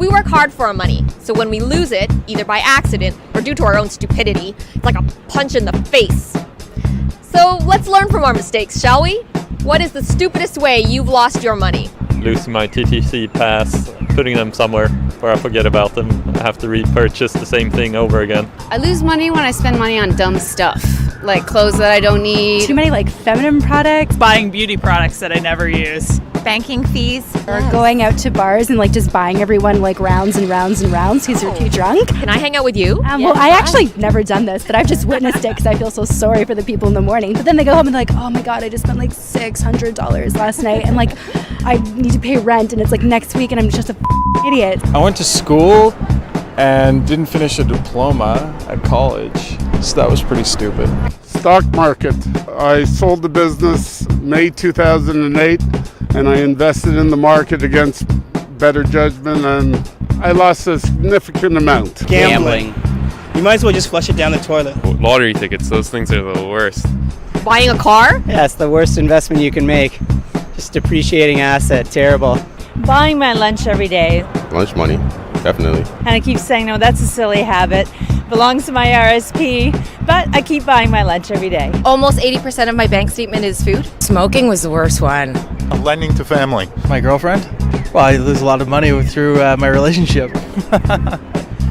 We work hard for our money, so when we lose it, either by accident or due to our own stupidity, it's like a punch in the face. So let's learn from our mistakes, shall we? What is the stupidest way you've lost your money? Losing my TTC pass, putting them somewhere where I forget about them. I have to repurchase the same thing over again. I lose money when I spend money on dumb stuff, like clothes that I don't need. Too many feminine products. Buying beauty products that I never use. Banking fees. Or going out to bars and just buying everyone rounds and rounds and rounds because you're too drunk. Can I hang out with you? Well, I actually never done this, but I've just witnessed it because I feel so sorry for the people in the morning. But then they go home and oh my God, I just spent $600 last night and I need to pay rent and it's next week and I'm just a idiot. I went to school and didn't finish a diploma at college, so that was pretty stupid. Stock market. I sold the business May 2008 and I invested in the market against better judgment and I lost a significant amount. Gambling. You might as well just flush it down the toilet. Lottery tickets, those things are the worst. Buying a car? Yeah, it's the worst investment you can make. Just depreciating asset, terrible. Buying my lunch every day. Lunch money, definitely. And I keep saying, no, that's a silly habit. Belongs to my RSP, but I keep buying my lunch every day. Almost 80% of my bank statement is food. Smoking was the worst one. Lending to family. My girlfriend? Well, I lose a lot of money through my relationship.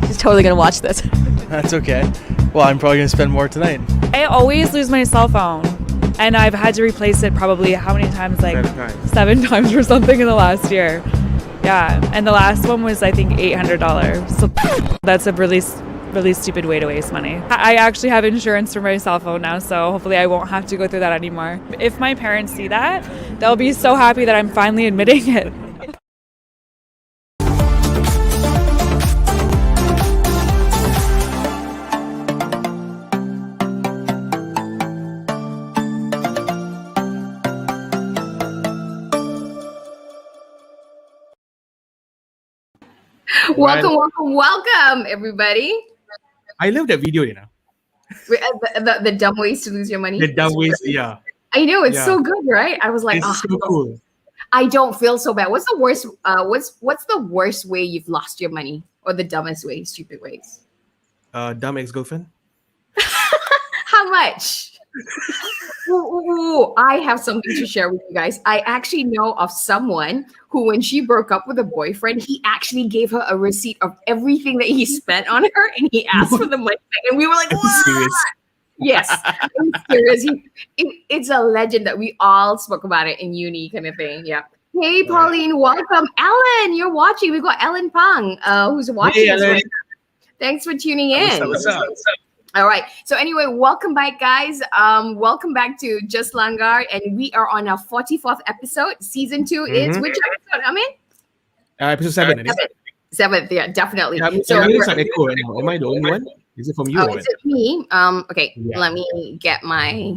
She's totally gonna watch this. That's okay. Well, I'm probably gonna spend more tonight. I always lose my cell phone. And I've had to replace it probably how many times? 7 times or something in the last year. Yeah, and the last one was I think $800. So that's a really stupid way to waste money. I actually have insurance for my cell phone now, so hopefully I won't have to go through that anymore. If my parents see that, they'll be so happy that I'm finally admitting it. Welcome, everybody. I love that video, The dumb ways to lose your money. The dumb ways, yeah. I know, it's so good, right? I was like, it's so cool. I don't feel so bad. What's the worst? What's the worst way you've lost your money, or the dumbest way, stupid ways? Dumb ex-girlfriend. How much? Ooh, I have something to share with you guys. I actually know of someone who, when she broke up with a boyfriend, he actually gave her a receipt of everything that he spent on her, and he asked for the money back. And we were like, "What?" Yes, I'm serious. It's a legend that we all spoke about it in uni, kind of thing. Yeah. Hey, Pauline, welcome. Ellen, you're watching. We've got Ellen Pang, who's watching us right now. Thanks for tuning in. What's up? All right. So anyway, welcome back, guys. Welcome back to Just Langar, and we are on our 44th episode. Season 2 is which episode? I mean, episode 7. Seventh, yeah, definitely. Yeah, so am I the only one? Is it from you? Is it me? Okay. Yeah. Let me get my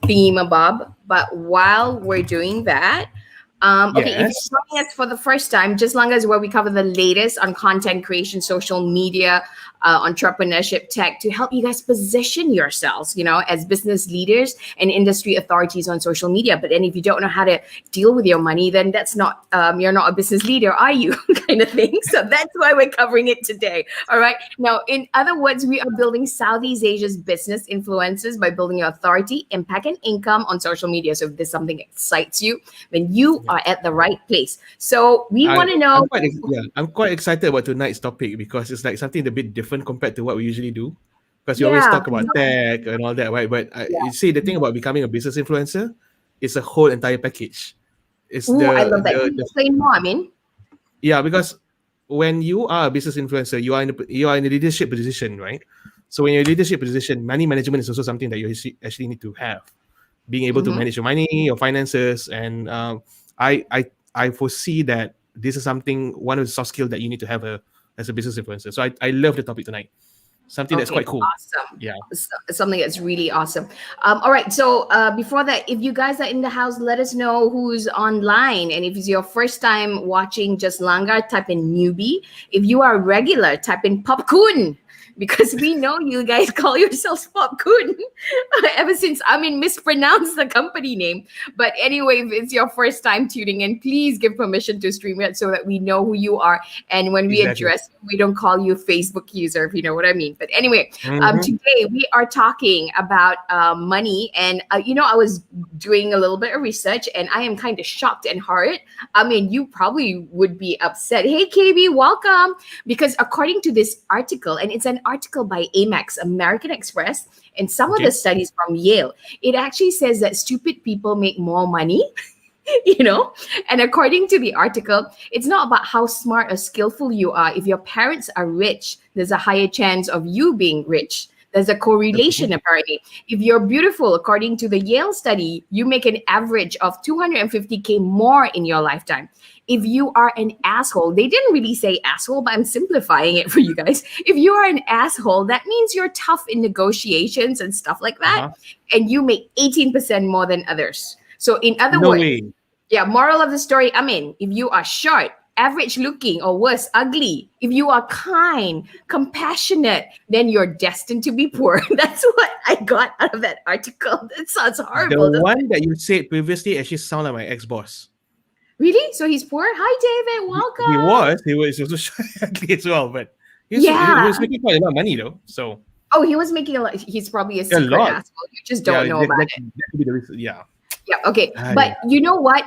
theme-a-bob. But while we're doing that, okay, if you're joining us for the first time, Just Langar is where we cover the latest on content creation, social media, entrepreneurship, tech, to help you guys position yourselves, as business leaders and industry authorities on social media. But then if you don't know how to deal with your money, then that's not, you're not a business leader, are you? kind of thing. So that's why we're covering it today. All right. Now, in other words, we are building Southeast Asia's business influencers by building your authority, impact, and income on social media. So if there's something that excites you, then you are at the right place. So we want to know. I'm quite excited about tonight's topic because it's something a bit different compared to what we usually do, because we always talk about tech and all that, right? But you see, the thing about becoming a business influencer is a whole entire package. It's I love that. Explain more. Yeah, because when you are a business influencer, you are in a leadership position, right? So when you're in a leadership position, money management is also something that you actually need to have, being able to manage your money, your finances, and I foresee that this is one of the soft skills that you need to have as a business influencer. So I love the topic tonight. Something that's quite cool. Awesome. Yeah. Something that's really awesome. All right. So before that, if you guys are in the house, let us know who's online. And if it's your first time watching Just Langar, type in newbie. If you are regular, type in popcorn. because we know you guys call yourselves Popcorn ever since mispronounced the company name. But anyway, if it's your first time tuning in, please give permission to StreamYard so that we know who you are. And when we address you, we don't call you Facebook user, if you know what I mean. But anyway, today we are talking about money. And, I was doing a little bit of research and I am kind of shocked and hurt. You probably would be upset. Hey, KB, welcome. Because according to this article, and it's an article by Amex, American Express, and some of the studies from Yale, it actually says that stupid people make more money. And according to the article, it's not about how smart or skillful you are. If your parents are rich, there's a higher chance of you being rich. There's a correlation, apparently. If you're beautiful, according to the Yale study, you make an average of $250K more in your lifetime. If you are an asshole, they didn't really say asshole, but I'm simplifying it for you guys. If you are an asshole, that means you're tough in negotiations and stuff like that. And you make 18% more than others. So in other words, moral of the story, if you are short, average looking, or worse, ugly, if you are kind, compassionate, then you're destined to be poor. That's what I got out of that article. That sounds horrible. The one that you said previously actually sounded like my ex-boss. Really? So he's poor? Hi, David. Welcome. He was also ugly as well, but he was making quite a lot of money though. So he was making a lot. He's probably a secret asshole. You just don't know about it. That could be the reason. Yeah. Yeah, okay. But you know what?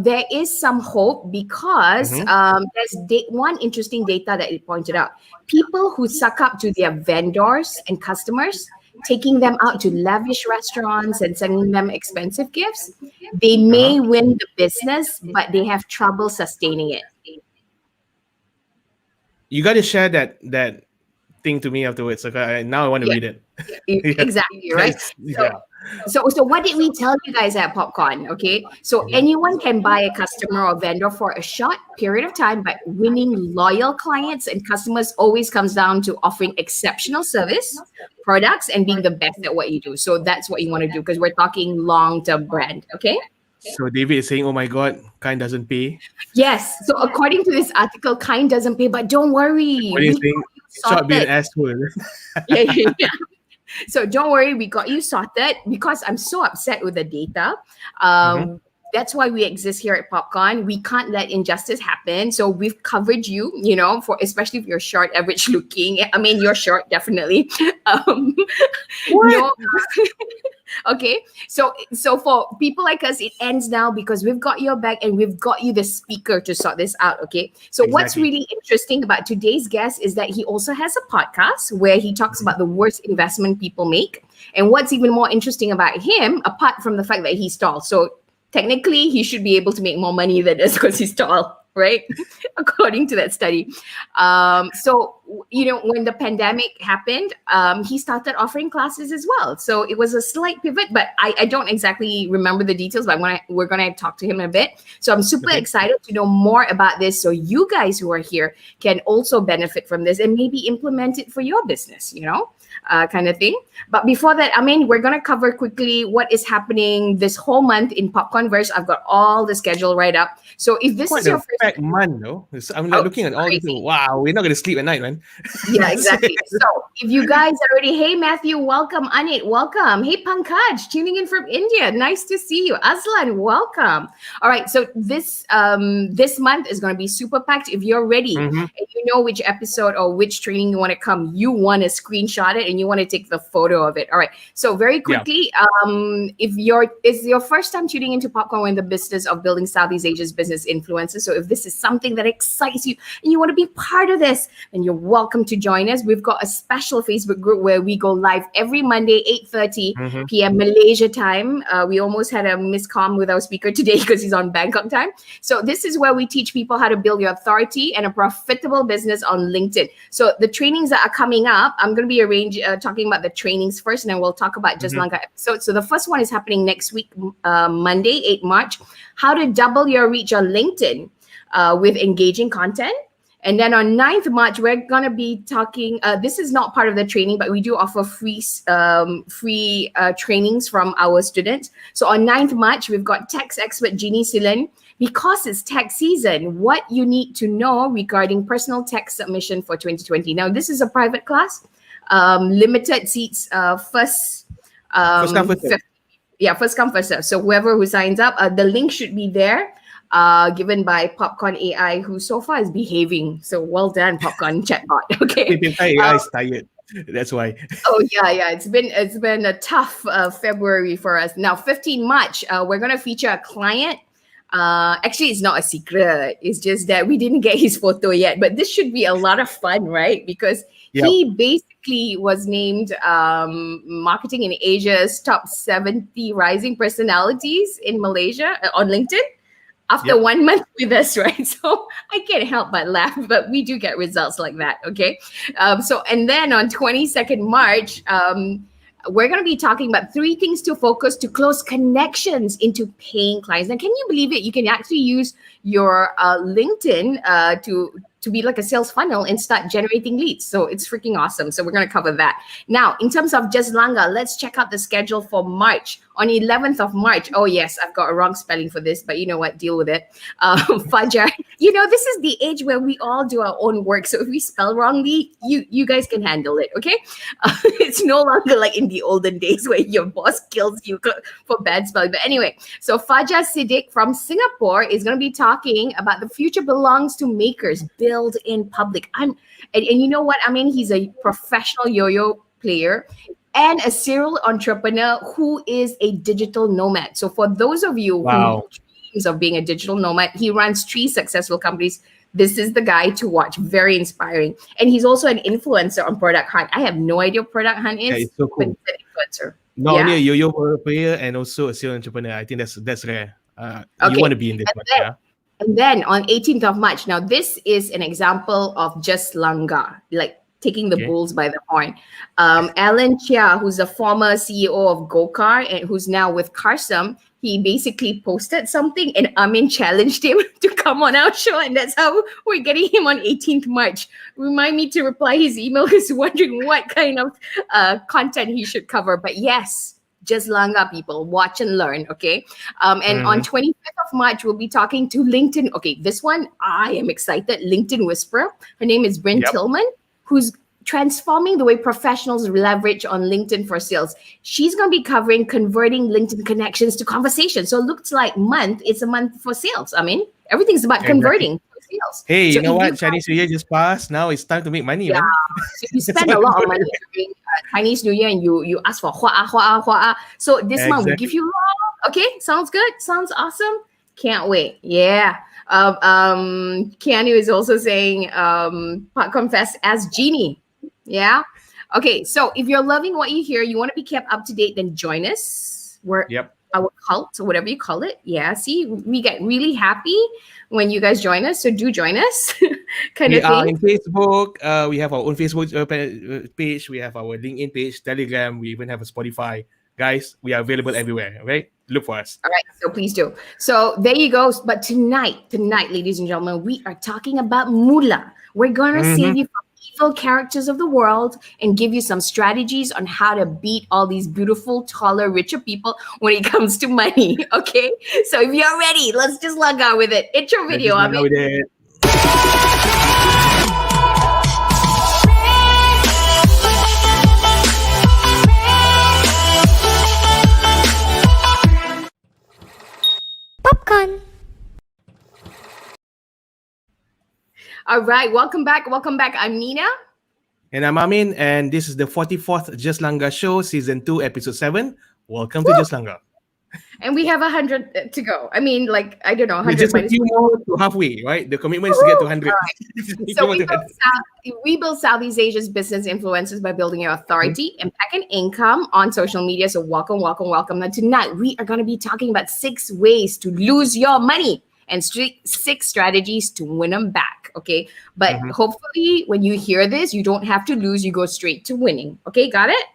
There is some hope because there's one interesting data that it pointed out. People who suck up to their vendors and customers, taking them out to lavish restaurants and sending them expensive gifts, they may win the business, but they have trouble sustaining it. You got to share that thing to me afterwards. Okay, now I want to read it. Exactly, right? So what did we tell you guys at Popcorn? Okay, so anyone can buy a customer or vendor for a short period of time, but winning loyal clients and customers always comes down to offering exceptional service, products, and being the best at what you do. So that's what you want to do because we're talking long-term brand. Okay. So David is saying, "Oh my God, kind doesn't pay." Yes. So according to this article, kind doesn't pay, but don't worry. What are you saying? Short being an asshole. Yeah. So don't worry, we got you sorted because I'm so upset with the data. That's why we exist here at Popcorn. We can't let injustice happen. So we've covered you, for especially if you're short, average looking. You're short, definitely. Okay. So for people like us, it ends now because we've got your back and we've got you the speaker to sort this out. Okay. So what's really interesting about today's guest is that he also has a podcast where he talks about the worst investment people make. And what's even more interesting about him, apart from the fact that he's tall. So technically, he should be able to make more money than us because he's tall, right? According to that study. When the pandemic happened, he started offering classes as well. So it was a slight pivot, but I don't exactly remember the details, but we're going to talk to him in a bit. So I'm super excited to know more about this so you guys who are here can also benefit from this and maybe implement it for your business, kind of thing. But before that, we're going to cover quickly what is happening this whole month in Popcornverse. I've got all the schedule right up. So if this is your first month, though, I'm looking at all this. Wow, we're not going to sleep at night, man. Yeah, exactly. So if you guys are ready, hey Matthew, welcome. Anit, welcome. Hey Pankaj, tuning in from India. Nice to see you. Aslan, welcome. All right, so this month is going to be super packed. If you're ready and you know which episode or which training you want to come, you want to screenshot it and you want to take the photo of it. All right. So very quickly, if it's your first time tuning into Popcorn, we're in the business of building Southeast Asia's business influencers. So if this is something that excites you and you want to be part of this, then you're welcome to join us. We've got a special Facebook group where we go live every Monday, 8:30 p.m. Malaysia time. We almost had a miscomm with our speaker today because he's on Bangkok time. So this is where we teach people how to build your authority and a profitable business on LinkedIn. So the trainings that are coming up, I'm going to be talking about the trainings first, and then we'll talk about just longer episodes. So the first one is happening next week, Monday, 8 March, how to double your reach on LinkedIn with engaging content. And then on 9th March, we're going to be talking, this is not part of the training, but we do offer free trainings from our students. So on 9th March, we've got tax expert Jeannie Silan because it's tax season, what you need to know regarding personal tax submission for 2020. Now, this is a private class, limited seats, first come, first serve. Yeah, first come, first serve. So whoever who signs up, the link should be there, given by Popcorn AI, who so far is behaving. So well done, Popcorn chatbot. Okay. AI is tired. That's why. Oh yeah. It's been a tough February for us. Now, 15 March, we're gonna feature a client. Actually, it's not a secret. It's just that we didn't get his photo yet. But this should be a lot of fun, right? Because he basically was named Marketing in Asia's top 70 rising personalities in Malaysia on LinkedIn after 1 month with us, right? So I can't help but laugh, but we do get results like that, okay? And then on 22nd March, we're going to be talking about 3 things to focus to close connections into paying clients. Now, can you believe it? You can actually use your LinkedIn to be like a sales funnel and start generating leads. So it's freaking awesome. So we're going to cover that. Now, in terms of Just Langgar, let's check out the schedule for March. On 11th of March, oh yes, I've got a wrong spelling for this, but you know what? Deal with it. Fajar. You know, this is the age where we all do our own work. So if we spell wrongly, you guys can handle it, okay? It's no longer like in the olden days where your boss kills you for bad spelling. But anyway, so Fajar Siddiq from Singapore is going to be talking about the future belongs to makers, build in public. And you know what? I mean, he's a professional yo-yo player and a serial entrepreneur who is a digital nomad. So for those of you who dreams of being a digital nomad, he runs 3 successful companies. This is the guy to watch. Very inspiring. And he's also an influencer on Product Hunt. I have no idea what Product Hunt is, yeah, it's so cool. but he's an influencer. Not only a yo-yo player and also a serial entrepreneur. I think that's rare. You want to be in this one, yeah? And then on 18th of March, now this is an example of Just Langgar, like taking the bulls by the horn. Alan Chia, who's a former CEO of GoCar and who's now with Carsome, he basically posted something and Amin challenged him to come on our show. And that's how we're getting him on 18th March. Remind me to reply his email because wondering what kind of content he should cover. But yes, Just Langgar, people, watch and learn, okay? And on 25th of March, we'll be talking to LinkedIn. Okay, this one, I am excited. LinkedIn Whisperer. Her name is Bryn Tillman, who's transforming the way professionals leverage on LinkedIn for sales. She's going to be covering converting LinkedIn connections to conversations. So it looks like it's a month for sales. I mean, everything's about converting sales. Hey, so you know what? Chinese New Year just passed. Now it's time to make money, man. So you spend a lot of money during Chinese New Year and you ask for hua. So this month we'll give you more. Okay, sounds good. Sounds awesome. Can't wait. Yeah. Keanu is also saying PopConfest as Genie. Yeah. Okay. So if you're loving what you hear, you want to be kept up to date, then join us. We're our cult, or whatever you call it. Yeah. See, we get really happy when you guys join us. So do join us. We are in Facebook. We have our own Facebook page. We have our LinkedIn page, Telegram. We even have a Spotify. Guys, we are available everywhere. Okay. Look for us. All right. So please do. So there you go. But tonight, ladies and gentlemen, we are talking about Mula. We're going to save you from evil characters of the world and give you some strategies on how to beat all these beautiful, taller, richer people when it comes to money. Okay. So if you're ready, let's just log on with it. Intro video. Popcorn. All right, welcome back. I'm Nina. And I'm Amin, and this is the 44th Just Langgar Show, Season 2, Episode 7. Welcome to Just Langgar. And we have 100 to go. I mean, like, I don't know. 100 just a few more to halfway, right? The commitment is to get to 100. Right. So we build Southeast Asia's business influencers by building your authority, impact, and income on social media. So welcome. Now tonight, we are going to be talking about 6 ways to lose your money and 6 strategies to win them back, okay? But hopefully when you hear this, you don't have to lose. You go straight to winning, okay? Got it?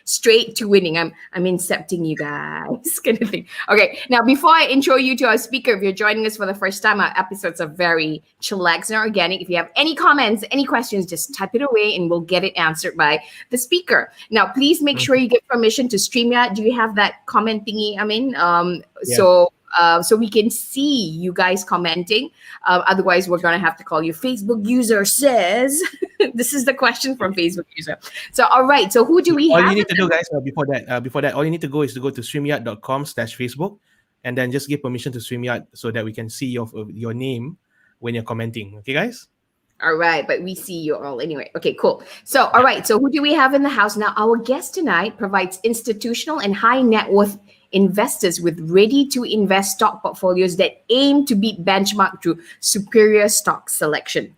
Straight to winning. I'm incepting you guys, kind of thing. Okay, now before I intro you to our speaker, if you're joining us for the first time, our episodes are very chillax and organic. If you have any comments, any questions, just type it away and we'll get it answered by the speaker. Now, please make sure you get permission to StreamYard. Do you have that comment thingy? So so we can see you guys commenting. Otherwise, we're gonna have to call you. Facebook user says, this is the question from Facebook user. So, all right. So, who do we All have? you need to do, guys, before that, all you need to go is to go to streamyard.com/Facebook, and then just give permission to StreamYard so that we can see your name when you're commenting. Okay, guys? All right, but we see you all anyway. Okay, cool. So, all right. So, who do we have in the house now? Our guest tonight provides institutional and high net worth investors with ready-to-invest stock portfolios that aim to beat benchmark through superior stock selection.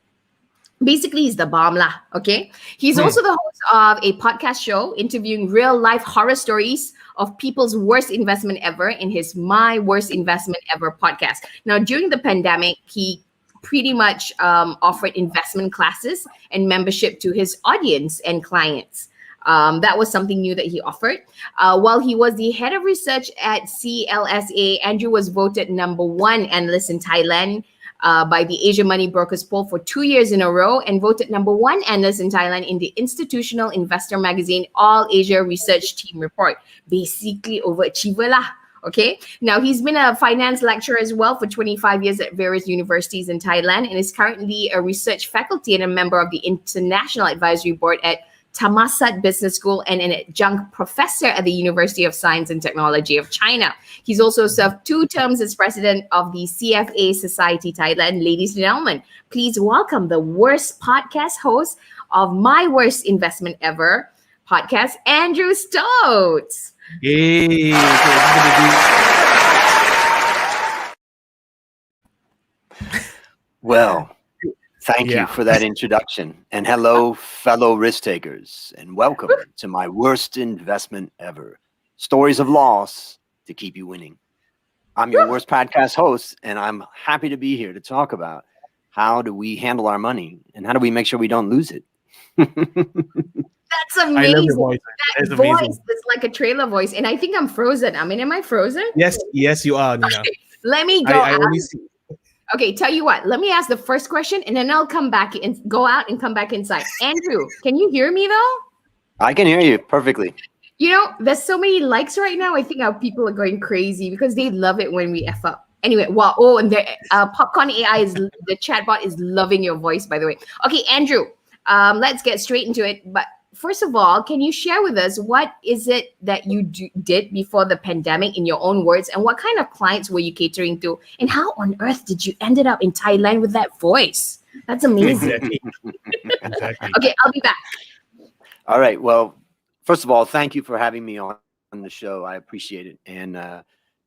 Basically, he's the bomb lah, okay? He's also the host of a podcast show interviewing real-life horror stories of people's worst investment ever in his My Worst Investment Ever podcast. Now, during the pandemic, he pretty much offered investment classes and membership to his audience and clients. That was something new that he offered. While he was the head of research at CLSA, Andrew was voted #1 analyst in Thailand by the Asia Money Brokers poll for 2 years in a row, and voted #1 analyst in Thailand in the Institutional Investor Magazine All Asia Research Team report. Basically, overachiever lah. Okay. Now, he's been a finance lecturer as well for 25 years at various universities in Thailand, and is currently a research faculty and a member of the International Advisory Board at Thammasat Business School and an adjunct professor at the University of Science and Technology of China. He's also served 2 terms as president of the CFA Society Thailand. Ladies and gentlemen, please welcome the worst podcast host of My Worst Investment Ever podcast, Andrew Stotz. Yay! Well, thank you for that introduction. And hello, fellow risk takers, and welcome to My Worst Investment Ever. Stories of loss to keep you winning. I'm your worst podcast host, and I'm happy to be here to talk about how do we handle our money and how do we make sure we don't lose it. That's amazing. I love your voice. That voice is like a trailer voice. And I think I'm frozen. I mean, am I frozen? Yes, you are, Nina. Okay, let me go I out. only see. Okay, tell you what. Let me ask the first question, and then I'll come back and go out and come back inside. Andrew, can you hear me though? I can hear you perfectly. You know, there's so many likes right now. I think our people are going crazy because they love it when we F up. Anyway, wow. Oh, and the Popcorn AI is the chatbot is loving your voice, by the way. Okay, Andrew, let's get straight into it. But first of all, can you share with us what is it that you did before the pandemic in your own words, and what kind of clients were you catering to, and how on earth did you ended up in Thailand with that voice? That's amazing. Exactly. Okay, I'll be back. All right. Well, first of all, thank you for having me on the show. I appreciate it. And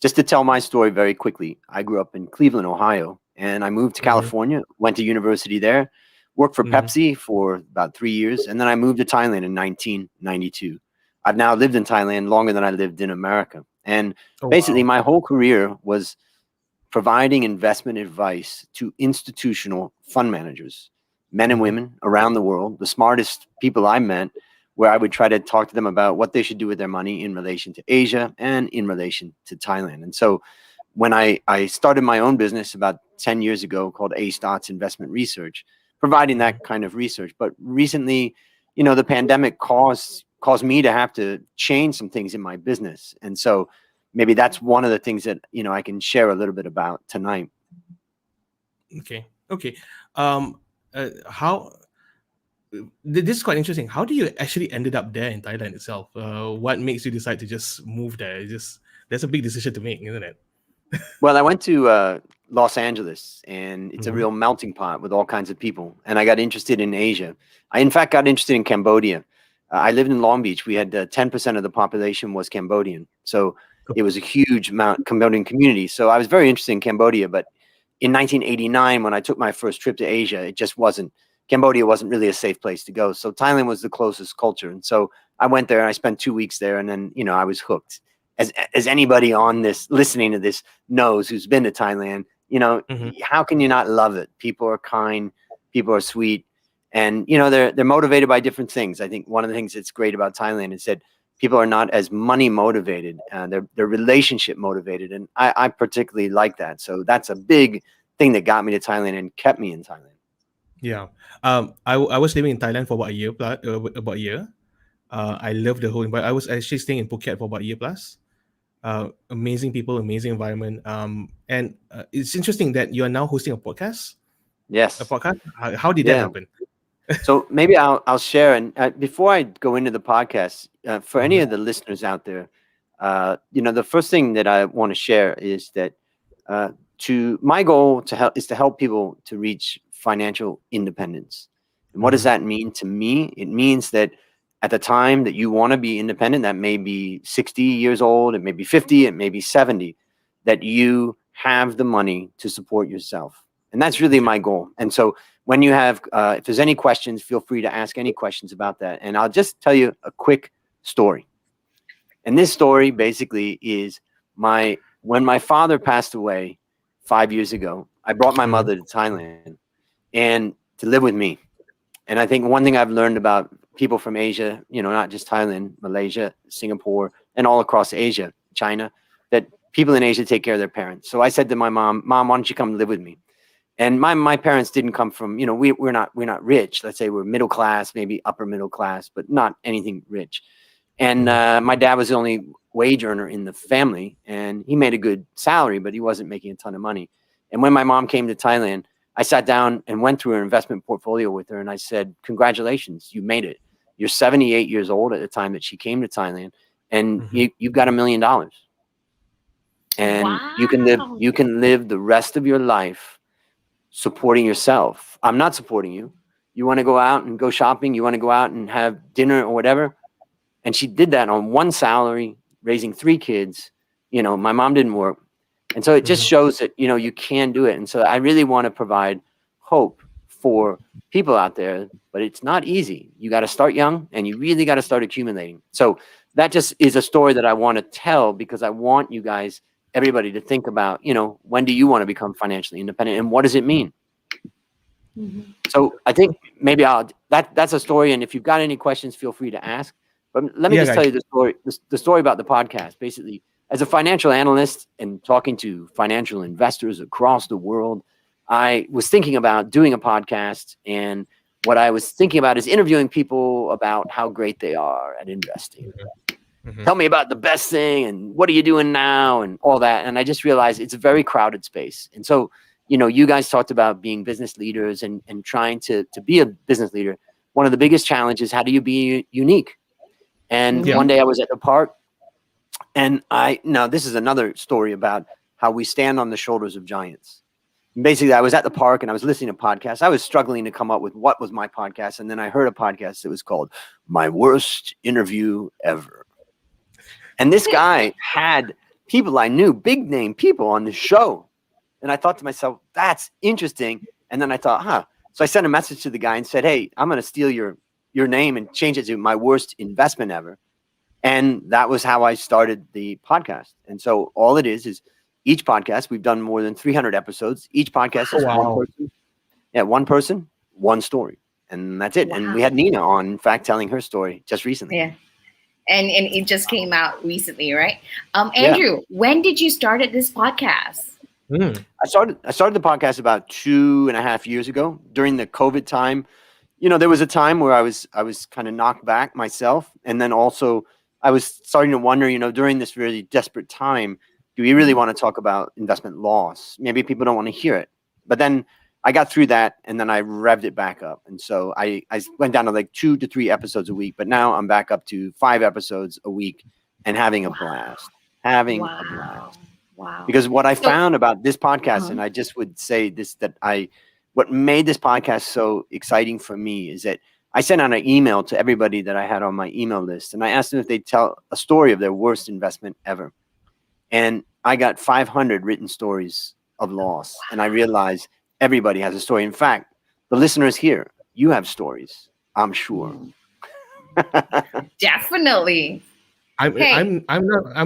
just to tell my story very quickly, I grew up in Cleveland, Ohio, and I moved to California, went to university there, worked for Pepsi for about 3 years, and then I moved to Thailand in 1992. I've now lived in Thailand longer than I lived in America. And basically, my whole career was providing investment advice to institutional fund managers, men and women around the world, the smartest people I met, where I would try to talk to them about what they should do with their money in relation to Asia and in relation to Thailand. And so when I started my own business about 10 years ago called A Stotz Investment Research, providing that kind of research. But recently, you know, the pandemic caused me to have to change some things in my business. And so maybe that's one of the things that, you know, I can share a little bit about tonight. Okay. This is quite interesting. How do you actually ended up there in Thailand itself? What makes you decide to just move there? That's a big decision to make, isn't it? Well, I went to Los Angeles, and it's a real melting pot with all kinds of people. And I got interested in Asia. I, in fact, got interested in Cambodia. I lived in Long Beach. We had 10% of the population was Cambodian. So it was a huge Cambodian community. So I was very interested in Cambodia. But in 1989, when I took my first trip to Asia, Cambodia wasn't really a safe place to go. So Thailand was the closest culture. And so I went there and I spent 2 weeks there, and then, you know, I was hooked. As anybody on this listening to this knows, who's been to Thailand, you know, how can you not love it? People are kind, people are sweet, and, you know, they're motivated by different things. I think one of the things that's great about Thailand is that people are not as money motivated, they're relationship motivated, and I particularly like that. So that's a big thing that got me to Thailand and kept me in Thailand. Yeah. I was living in Thailand for about a year. I loved the whole environment. I was actually staying in Phuket for about a year plus. amazing people, amazing environment. And it's interesting that you are now hosting a podcast. Yes. A podcast. How did that happen? So maybe I'll share. And before I go into the podcast, for any of the listeners out there, the first thing that I want to share is that my goal is to help people to reach financial independence. And what does that mean to me? It means that at the time that you want to be independent, that may be 60 years old, it may be 50, it may be 70, that you have the money to support yourself. And that's really my goal. And so when you have, if there's any questions, feel free to ask any questions about that. And I'll just tell you a quick story. And this story basically is when my father passed away 5 years ago, I brought my mother to Thailand and to live with me. And I think one thing I've learned about people from Asia, not just Thailand, Malaysia, Singapore, and all across Asia, China, that people in Asia take care of their parents. So I said to my mom, why don't you come live with me? And my parents didn't come from, we're not rich. Let's say we're middle class, maybe upper middle class, but not anything rich. And my dad was the only wage earner in the family, and he made a good salary, but he wasn't making a ton of money. And when my mom came to Thailand, I sat down and went through her investment portfolio with her, and I said, congratulations, you made it. You're 78 years old at the time that she came to Thailand, and you've got $1 million. And you can live the rest of your life supporting yourself. I'm not supporting you. You want to go out and go shopping, you want to go out and have dinner or whatever. And she did that on one salary, raising 3 kids. My mom didn't work. And so it just shows that, you can do it. And so I really want to provide hope for people out there, but it's not easy. You got to start young, and you really got to start accumulating. So that just is a story that I want to tell, because I want you guys, everybody, to think about, when do you want to become financially independent, and what does it mean? So I think maybe that's a story. And if you've got any questions, feel free to ask. But let me just tell you the story about the podcast. Basically, as a financial analyst and talking to financial investors across the world, I was thinking about doing a podcast. And what I was thinking about is interviewing people about how great they are at investing. Tell me about the best thing, and what are you doing now, and all that. And I just realized it's a very crowded space. And so, you guys talked about being business leaders and trying to be a business leader. One of the biggest challenges, how do you be unique? And one day I was at the park, and now this is another story about how we stand on the shoulders of giants. And basically, I was at the park and I was listening to podcasts. I was struggling to come up with what was my podcast. And then I heard a podcast that was called My Worst Interview Ever. And this guy had people I knew, big name people on the show. And I thought to myself, that's interesting. And then I thought, So I sent a message to the guy and said, hey, I'm going to steal your name and change it to My Worst Investment Ever. And that was how I started the podcast. And so all it is each podcast, we've done more than 300 episodes. Each podcast is one person. Yeah, one person, one story. And that's it. Wow. And we had Nina on, in fact, telling her story just recently. Yeah. And it just came out recently, right? Andrew, when did you start this podcast? I started the podcast about 2.5 years ago during the COVID time. There was a time where I was kind of knocked back myself. And then also I was starting to wonder, during this really desperate time, do we really want to talk about investment loss? Maybe people don't want to hear it. But then I got through that, and then I revved it back up. And so I went down to like 2 to 3 episodes a week, but now I'm back up to 5 episodes a week and having a blast. A blast. Wow. Because what I found about this podcast, and I just would say this, what made this podcast so exciting for me is that I sent out an email to everybody that I had on my email list, and I asked them if they'd tell a story of their worst investment ever. And I got 500 written stories of loss. And I realized everybody has a story. In fact, the listeners here, you have stories, I'm sure. Definitely. I'm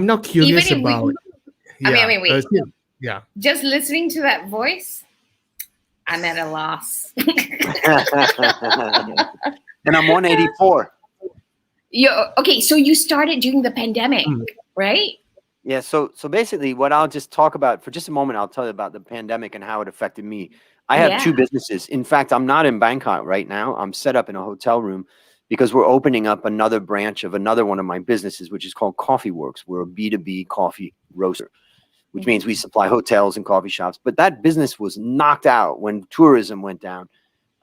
not curious about. Wait. Yeah. Just listening to that voice, I'm at a loss. And I'm 184. Okay, so you started during the pandemic, right? Yeah, so basically what I'll just talk about for just a moment, I'll tell you about the pandemic and how it affected me. I have 2 businesses. In fact, I'm not in Bangkok right now. I'm set up in a hotel room because we're opening up another branch of another one of my businesses, which is called Coffee Works. We're a B2B coffee roaster, which means we supply hotels and coffee shops. But that business was knocked out when tourism went down,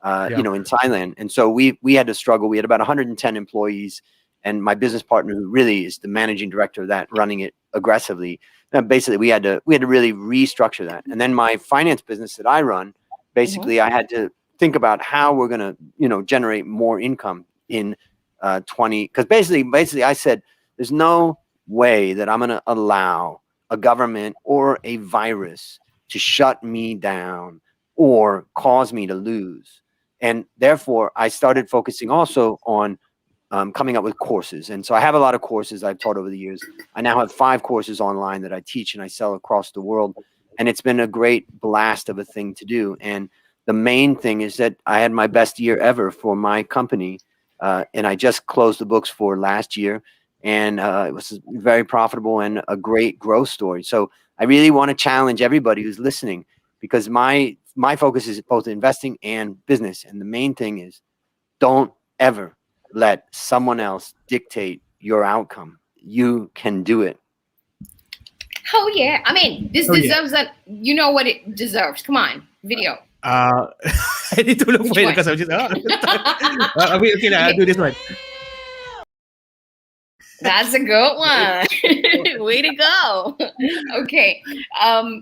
you know, in Thailand. And so we had to struggle. We had about 110 employees, and my business partner, who really is the managing director of that, running it aggressively. Basically, we had to really restructure that. And then my finance business that I run, basically, I had to think about how we're going to, you know, generate more income in 20. Because basically, I said, there's no way that I'm going to allow a government or a virus to shut me down or cause me to lose. And therefore, I started focusing also on coming up with courses. And so I have a lot of courses I've taught over the years. I now have 5 courses online that I teach and I sell across the world. And it's been a great blast of a thing to do. And the main thing is that I had my best year ever for my company. And I just closed the books for last year. And it was very profitable and a great growth story. So I really want to challenge everybody who's listening, because my focus is both investing and business. And the main thing is, don't ever let someone else dictate your outcome. You can do it. Oh yeah. I mean, this deserves you know what it deserves. Come on, video. I need to look for it because I'm just okay, I'll do this one. That's a good one. Way to go. Okay.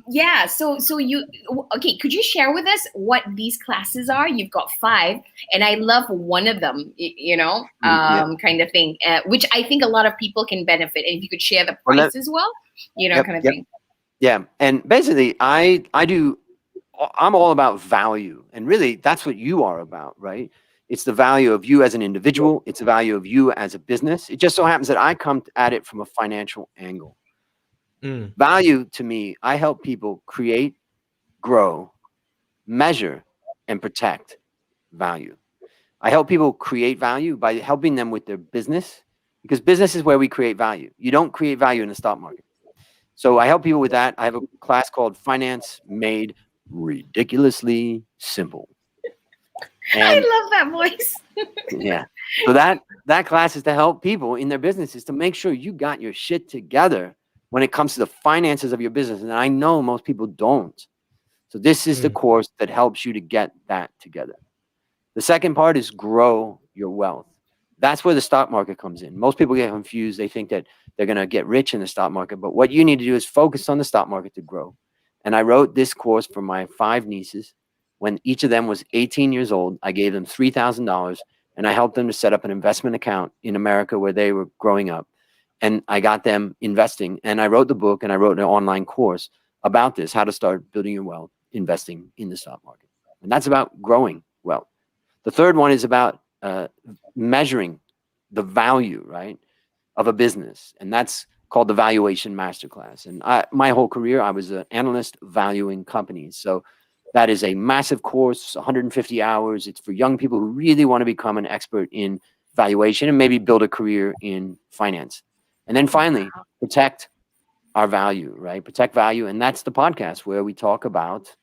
Yeah. So you, okay. Could you share with us what these classes are? You've got 5, and I love one of them, you know, kind of thing, which I think a lot of people can benefit. And if you could share the price as well, you know, kind of thing. Yeah. And basically I'm all about value, and really that's what you are about, right? It's the value of you as an individual. It's the value of you as a business. It just so happens that I come at it from a financial angle. Value to me, I help people create, grow, measure, and protect value. I help people create value by helping them with their business, because business is where we create value. You don't create value in the stock market. So I help people with that. I have a class called Finance Made Ridiculously Simple. And, I love that voice. yeah. So that class is to help people in their businesses to make sure you got your shit together when it comes to the finances of your business. And I know most people don't. So this is the course that helps you to get that together. The second part is grow your wealth. That's where the stock market comes in. Most people get confused. They think that they're going to get rich in the stock market. But what you need to do is focus on the stock market to grow. And I wrote this course for my 5 nieces. When each of them was 18 years old, I gave them $3,000, and I helped them to set up an investment account in America where they were growing up. And I got them investing, and I wrote the book, and I wrote an online course about this, how to start building your wealth, investing in the stock market. And that's about growing wealth. The third one is about measuring the value, right, of a business. And that's called the Valuation Masterclass. And my whole career, I was an analyst valuing companies. So that is a massive course, 150 hours. It's for young people who really want to become an expert in valuation and maybe build a career in finance. And then finally, protect our value, right? Protect value. And that's the podcast where we talk about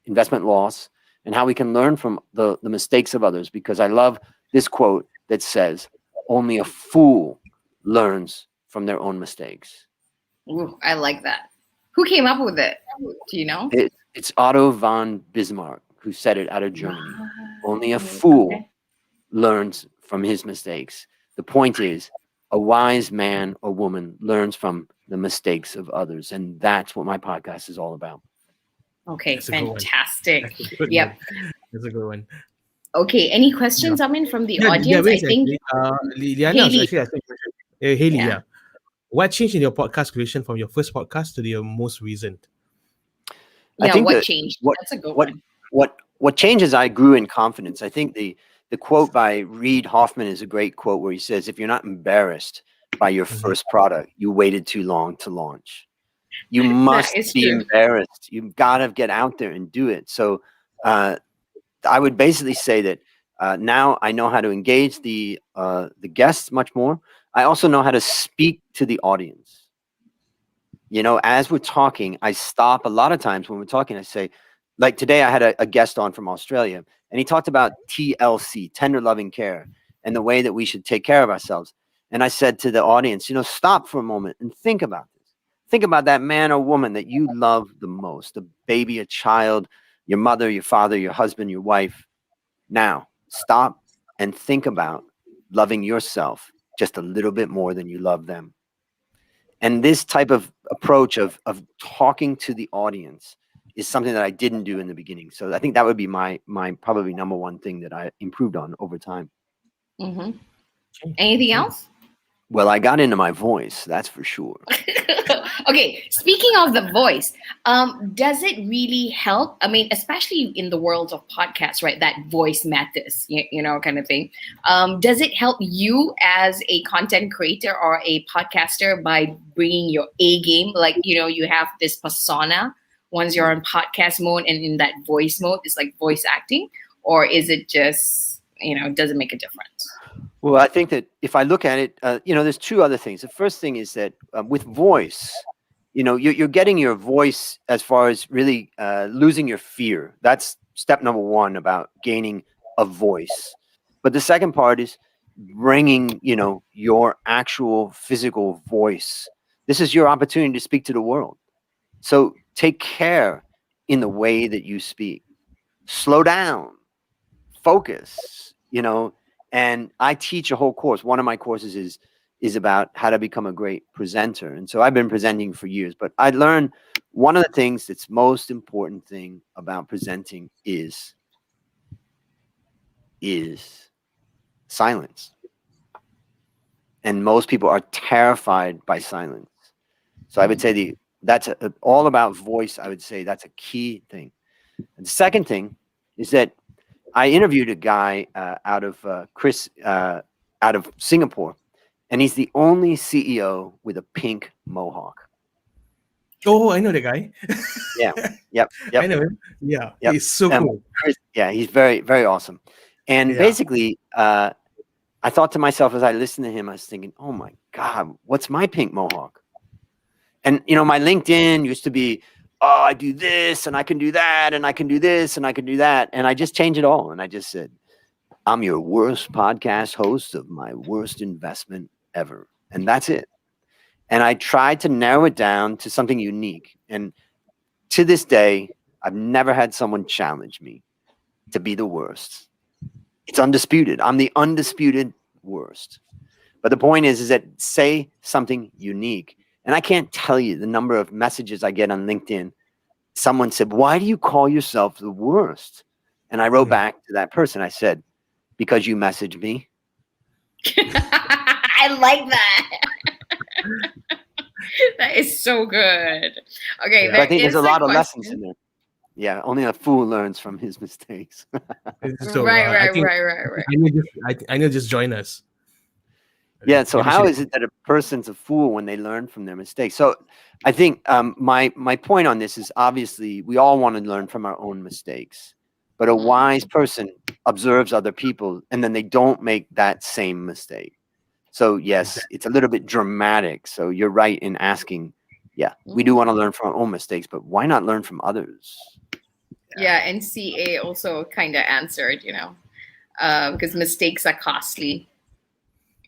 investment loss and how we can learn from the mistakes of others. Because I love this quote that says, only a fool learns from their own mistakes. Ooh, I like that. Who came up with it? Do you know? It's Otto von Bismarck who said it out of Germany. Only a fool learns from his mistakes. The point is, a wise man or woman learns from the mistakes of others. And that's what my podcast is all about. Okay, that's fantastic. Yep. That's a good one. Okay, any questions, from the audience? I think Haley, what changed in your podcast creation from your first podcast to your most recent? I think what changed? That's a good one. What changes? I grew in confidence. I think the quote by Reid Hoffman is a great quote where he says, if you're not embarrassed by your first product, you waited too long to launch. You must be embarrassed. You've got to get out there and do it. So I would basically say that now I know how to engage the guests much more. I also know how to speak to the audience. You know, as we're talking, I stop a lot of times when we're talking. I say, like today, I had a guest on from Australia, and he talked about TLC, tender loving care. and the way that we should take care of ourselves. And I said to the audience, stop for a moment and think about this. Think about that man or woman that you love the most, a baby, a child, your mother, your father, your husband, your wife. Now, stop and think about loving yourself just a little bit more than you love them. And this type of approach of talking to the audience is something that I didn't do in the beginning. So I think that would be my probably number one thing that I improved on over time. Mm-hmm. Anything else? Well, I got into my voice, that's for sure. Okay, speaking of the voice, does it really help? I mean, especially in the world of podcasts, right? That voice matters, kind of thing. Does it help you as a content creator or a podcaster by bringing your A game? Like, you have this persona once you're on podcast mode, and in that voice mode, it's like voice acting, or is it just, does it make a difference? Well, I think that if I look at it, there's two other things. The first thing is that with voice, you're getting your voice as far as really losing your fear. That's step number one about gaining a voice. But the second part is bringing, your actual physical voice. This is your opportunity to speak to the world. So take care in the way that you speak. Slow down, focus, and I teach a whole course. One of my courses is about how to become a great presenter. And so I've been presenting for years, but I learned one of the things that's most important thing about presenting is silence. And most people are terrified by silence. So I would say that's all about voice. I would say that's a key thing. And the second thing is that I interviewed a guy out of Singapore, and he's the only CEO with a pink mohawk. Oh, I know the guy. Yeah, yep. I know him. Yeah, yep. He's so cool. Yeah, he's very, very awesome. And basically, I thought to myself as I listened to him, I was thinking, oh my God, what's my pink mohawk? And, my LinkedIn used to be, oh, I do this and I can do that and I can do this and I can do that. And I just changed it all. And I just said, I'm your worst podcast host of my worst investment ever. And that's it. And I tried to narrow it down to something unique. And to this day, I've never had someone challenge me to be the worst. It's undisputed. I'm the undisputed worst. But the point is that say something unique. And I can't tell you the number of messages I get on LinkedIn. Someone said, why do you call yourself the worst? And I wrote back to that person. I said, because you messaged me. I like that. That is so good. Okay. But I think there's a lot of lessons in there. Yeah, only a fool learns from his mistakes. So, right. I know, just join us. Yeah, so how is it that a person's a fool when they learn from their mistakes? So I think my point on this is obviously we all want to learn from our own mistakes, but a wise person observes other people and then they don't make that same mistake. So yes, it's a little bit dramatic. So you're right in asking, we do want to learn from our own mistakes, but why not learn from others? Yeah, and CA also kind of answered, because mistakes are costly.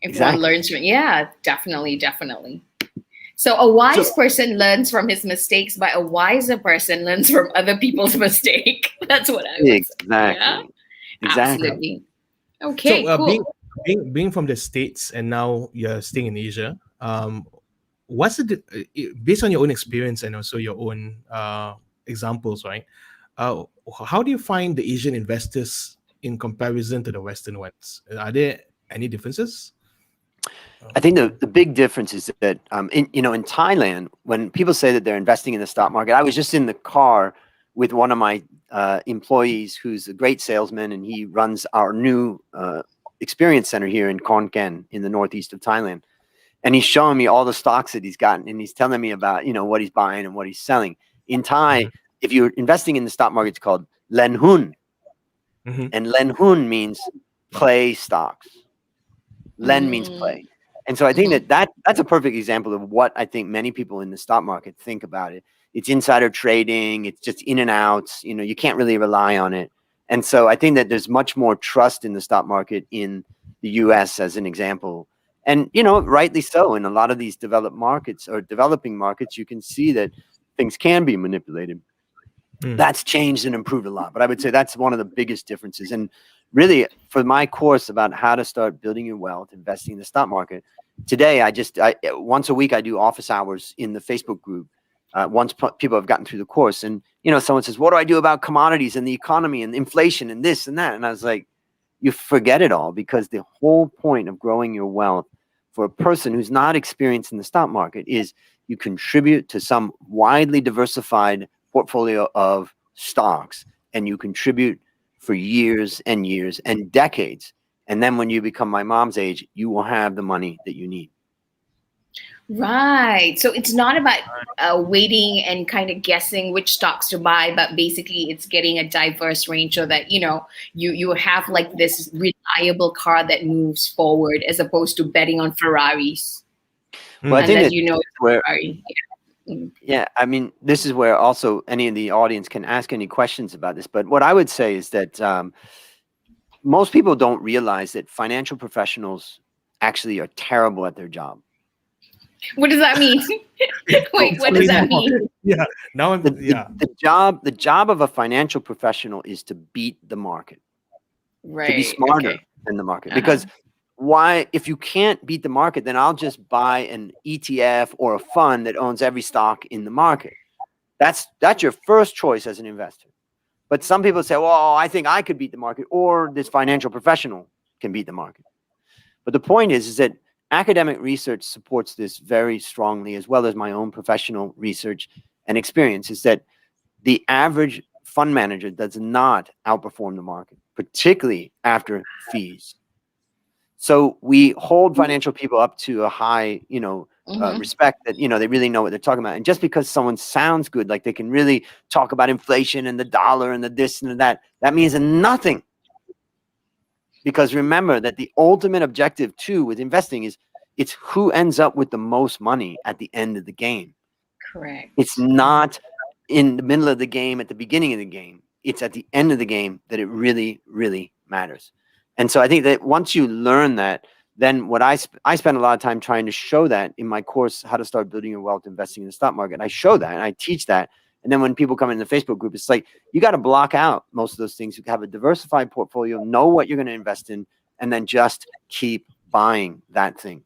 If one learns from, definitely. So a wise person learns from his mistakes, but a wiser person learns from other people's mistake. That's what I would say. Yeah? Exactly. Absolutely. Okay, so, cool. Being from the States and now you're staying in Asia, what's based on your own experience and also your own examples, right? How do you find the Asian investors in comparison to the Western ones? Are there any differences? I think the big difference is that in Thailand, when people say that they're investing in the stock market, I was just in the car with one of my employees who's a great salesman, and he runs our new experience center here in Khon Kaen in the northeast of Thailand. And he's showing me all the stocks that he's gotten, and he's telling me about what he's buying and what he's selling. In Thai, if you're investing in the stock market, it's called Len Hun. And Len Hun means play stocks. Len means play. And so I think that's a perfect example of what I think many people in the stock market think about it. It's insider trading. It's just in and outs. You can't really rely on it. And so I think that there's much more trust in the stock market in the US as an example. And, you know, rightly so. In a lot of these developed markets or developing markets, you can see that things can be manipulated. That's changed and improved a lot. But I would say that's one of the biggest differences. And really, for my course about how to start building your wealth, investing in the stock market, today I once a week I do office hours in the Facebook group. Once people have gotten through the course, and you know, someone says, "What do I do about commodities and the economy and inflation and this and that?" And I was like, "You forget it all, because the whole point of growing your wealth for a person who's not experienced in the stock market is you contribute to some widely diversified portfolio of stocks, and you contribute for years and years and decades. And then when you become my mom's age, you will have the money that you need." Right. So it's not about waiting and kind of guessing which stocks to buy, but basically it's getting a diverse range so that, you know, you have like this reliable car that moves forward, as opposed to betting on Ferraris. Well, I think Unless that you know it's a where, Ferrari. Yeah. yeah, I mean, this is where also any of the audience can ask any questions about this. But what I would say is that most people don't realize that financial professionals actually are terrible at their job. What does that mean? Wait, what does that mean? Yeah. Now I'm the job of a financial professional is to beat the market. Right. To be smarter than the market. Because why, if you can't beat the market, then I'll just buy an ETF or a fund that owns every stock in the market. That's your first choice as an investor. But some people say, well, I think I could beat the market, or this financial professional can beat the market. But the point is that academic research supports this very strongly, as well as my own professional research and experience, is that the average fund manager does not outperform the market, particularly after fees. So we hold financial people up to a high, you know, respect, that, you know, they really know what they're talking about. And just because someone sounds good, like they can really talk about inflation and the dollar and the this and the that, that means nothing. Because remember that the ultimate objective too with investing is it's who ends up with the most money at the end of the game. Correct. It's not in the middle of the game, at the beginning of the game. It's at the end of the game that it really, really matters. And so I think that once you learn that, then what I spend a lot of time trying to show that in my course, How to Start Building Your Wealth Investing in the Stock Market. I show that and I teach that. And then when people come in the Facebook group, it's like, you got to block out most of those things. You have a diversified portfolio, know what you're going to invest in, and then just keep buying that thing.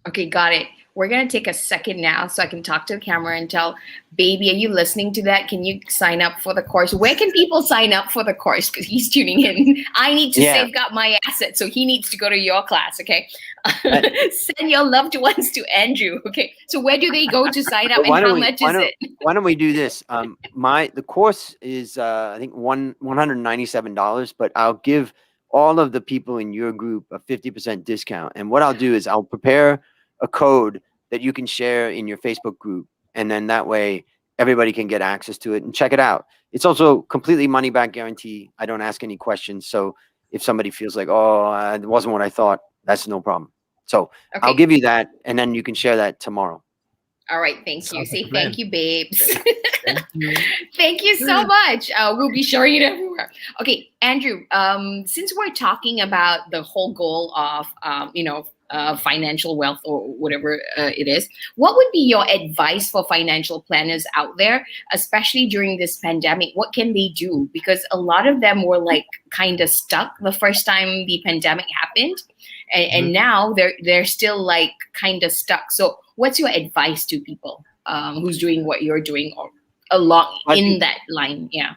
Okay, got it. We're going to take a second now so I can talk to the camera and tell, baby, are you listening to that? Can you sign up for the course? Where can people sign up for the course? Because he's tuning in. I need to safeguard my assets, so he needs to go to your class, okay? Send your loved ones to Andrew, okay? So where do they go to sign up, and how much is it? Why don't we do this? The course is, I think, $197, but I'll give all of the people in your group a 50% discount. And what I'll do is I'll prepare a code that you can share in your Facebook group. And then that way everybody can get access to it and check it out. It's also completely money back guarantee. I don't ask any questions. So if somebody feels like, oh, it wasn't what I thought, that's no problem. So I'll give you that, and then you can share that tomorrow. All right. Thank you. Say thank you, babes. Thank you. Thank you so much. We'll be sharing it everywhere. Okay, Andrew, since we're talking about the whole goal of, financial wealth or whatever it is, what would be your advice for financial planners out there, especially during this pandemic? What can they do? Because a lot of them were like kind of stuck the first time the pandemic happened. And now they're still like kind of stuck. So what's your advice to people who's doing what you're doing, or along in that line? Yeah.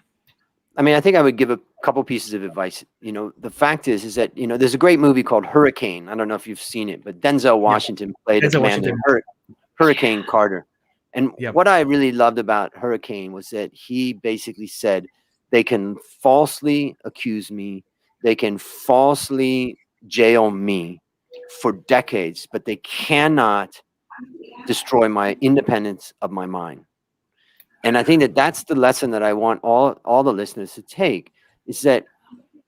I mean, I think I would give a couple pieces of advice. You know, the fact is that, you know, there's a great movie called Hurricane. I don't know if you've seen it, but Denzel Washington played a man named Hurricane Carter. And what I really loved about Hurricane was that he basically said, they can falsely accuse me, they can falsely jail me for decades, but they cannot destroy my independence of my mind. And I think that that's the lesson that I want all the listeners to take, is that,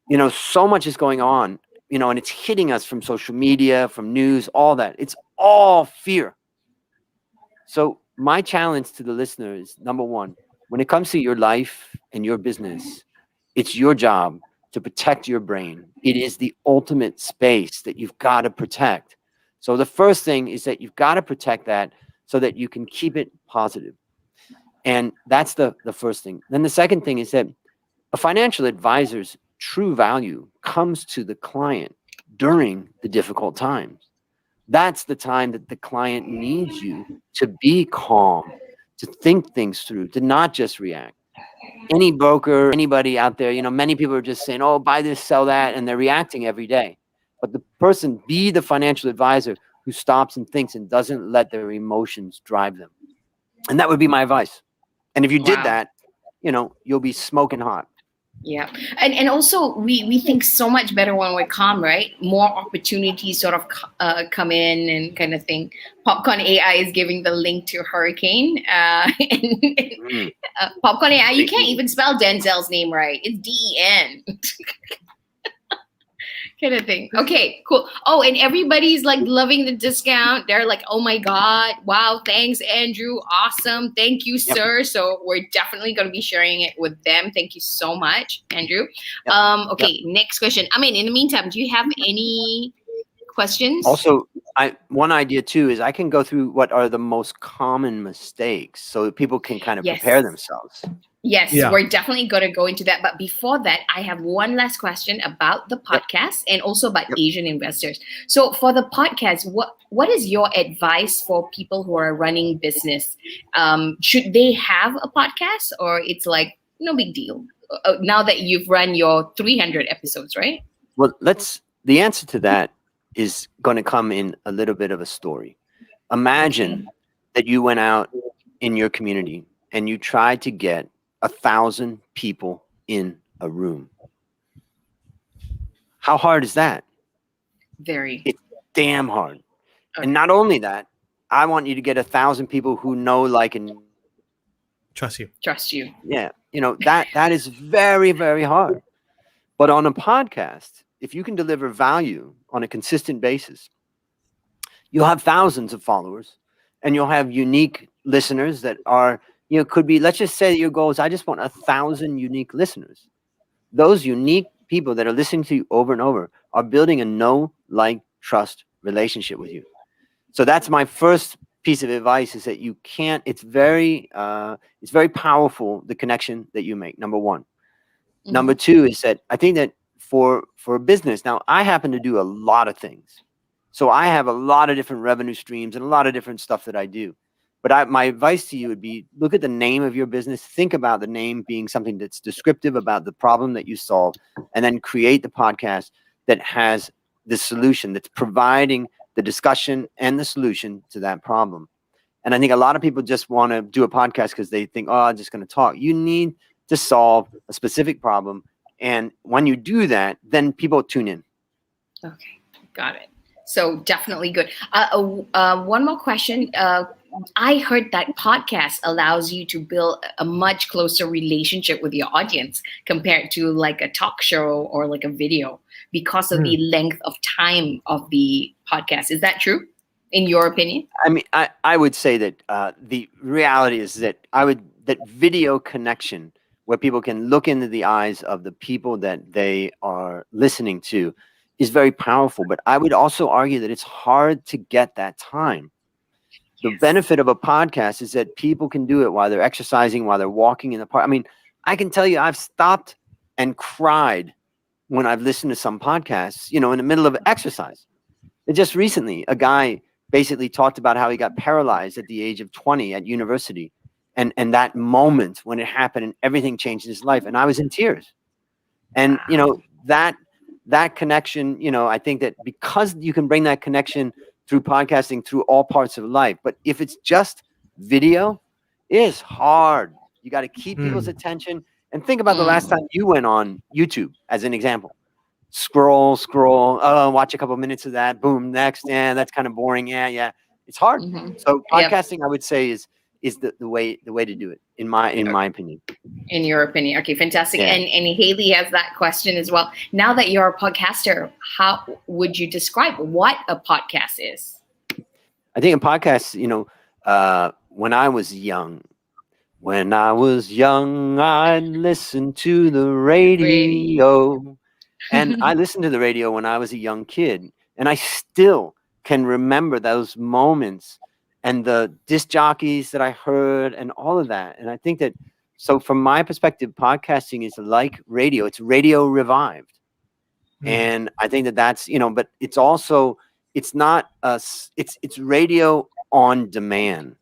you know, so much is going on, you know, and it's hitting us from social media, from news, all that. It's all fear. So my challenge to the listener is, number one, when it comes to your life and your business, it's your job to protect your brain. It is the ultimate space that you've got to protect. So the first thing is that you've got to protect that so that you can keep it positive. And that's the first thing. Then the second thing is that a financial advisor's true value comes to the client during the difficult times. That's the time that the client needs you to be calm, to think things through, to not just react. Any broker, anybody out there, many people are just saying, oh, buy this, sell that, and they're reacting every day. But the person, be the financial advisor who stops and thinks and doesn't let their emotions drive them. And that would be my advice. And if you did that, you'll be smoking hot. Yeah. And also we think so much better when we're calm, right? More opportunities sort of come in and kind of thing. Popcorn AI is giving the link to Hurricane. Popcorn AI, you can't even spell Denzel's name right. It's D-E-N. Kind of thing. Okay, cool. Oh, and everybody's like loving the discount. They're like, oh my God, wow, thanks, Andrew. Awesome. Thank you, sir. So we're definitely going to be sharing it with them. Thank you so much, Andrew. Okay, next question. In the meantime, do you have any questions? Also, one idea too is I can go through what are the most common mistakes so that people can kind of prepare themselves. Yes, we're definitely going to go into that. But before that, I have one last question about the podcast and also about Asian investors. So for the podcast, what is your advice for people who are running business? Should they have a podcast, or it's like no big deal now that you've run your 300 episodes, right? Well, the answer to that is going to come in a little bit of a story. Imagine that you went out in your community and you tried to get 1,000 people in a room. How hard is that? Very. It's damn hard. And not only that, I want you to get 1,000 people who know, like, and trust you. Yeah. That is very, very hard. But on a podcast, if you can deliver value on a consistent basis, you'll have thousands of followers and you'll have unique listeners that are, could be, let's just say your goal is, I just want 1,000 unique listeners. Those unique people that are listening to you over and over are building a know, like, trust relationship with you. So that's my first piece of advice, is that you can't, it's very powerful, the connection that you make, number one. Number two is that I think that for a business, now I happen to do a lot of things. So I have a lot of different revenue streams and a lot of different stuff that I do. But my advice to you would be, look at the name of your business. Think about the name being something that's descriptive about the problem that you solve, and then create the podcast that has the solution, that's providing the discussion and the solution to that problem. And I think a lot of people just want to do a podcast because they think, oh, I'm just going to talk. You need to solve a specific problem. And when you do that, then people tune in. Okay, got it. So definitely good. One more question. I heard that podcast allows you to build a much closer relationship with your audience compared to like a talk show or like a video, because of the length of time of the podcast. Is that true, in your opinion? I would say that the reality is that that video connection, where people can look into the eyes of the people that they are listening to, is very powerful. But I would also argue that it's hard to get that time. The benefit of a podcast is that people can do it while they're exercising, while they're walking in the park. I can tell you, I've stopped and cried when I've listened to some podcasts, in the middle of exercise. And just recently, a guy basically talked about how he got paralyzed at the age of 20 at university. And that moment when it happened and everything changed in his life. And I was in tears. And, that connection, I think that because you can bring that connection through podcasting through all parts of life. But if it's just video, it's hard. You got to keep people's attention. And think about the last time you went on YouTube, as an example. Scroll, watch a couple minutes of that. Boom, next. Yeah, that's kind of boring. Yeah. It's hard. So podcasting, I would say, is the way to do it, in my opinion. In your opinion. Okay, fantastic. Yeah. And Haley has that question as well. Now that you're a podcaster, how would you describe what a podcast is? I think a podcast, when I was young, I'd listen to the radio. And I listened to the radio when I was a young kid, and I still can remember those moments and the disc jockeys that I heard and all of that. And I think that, so from my perspective, podcasting is like radio. It's radio revived. And I think that that's, but it's also, it's not us, it's radio on demand.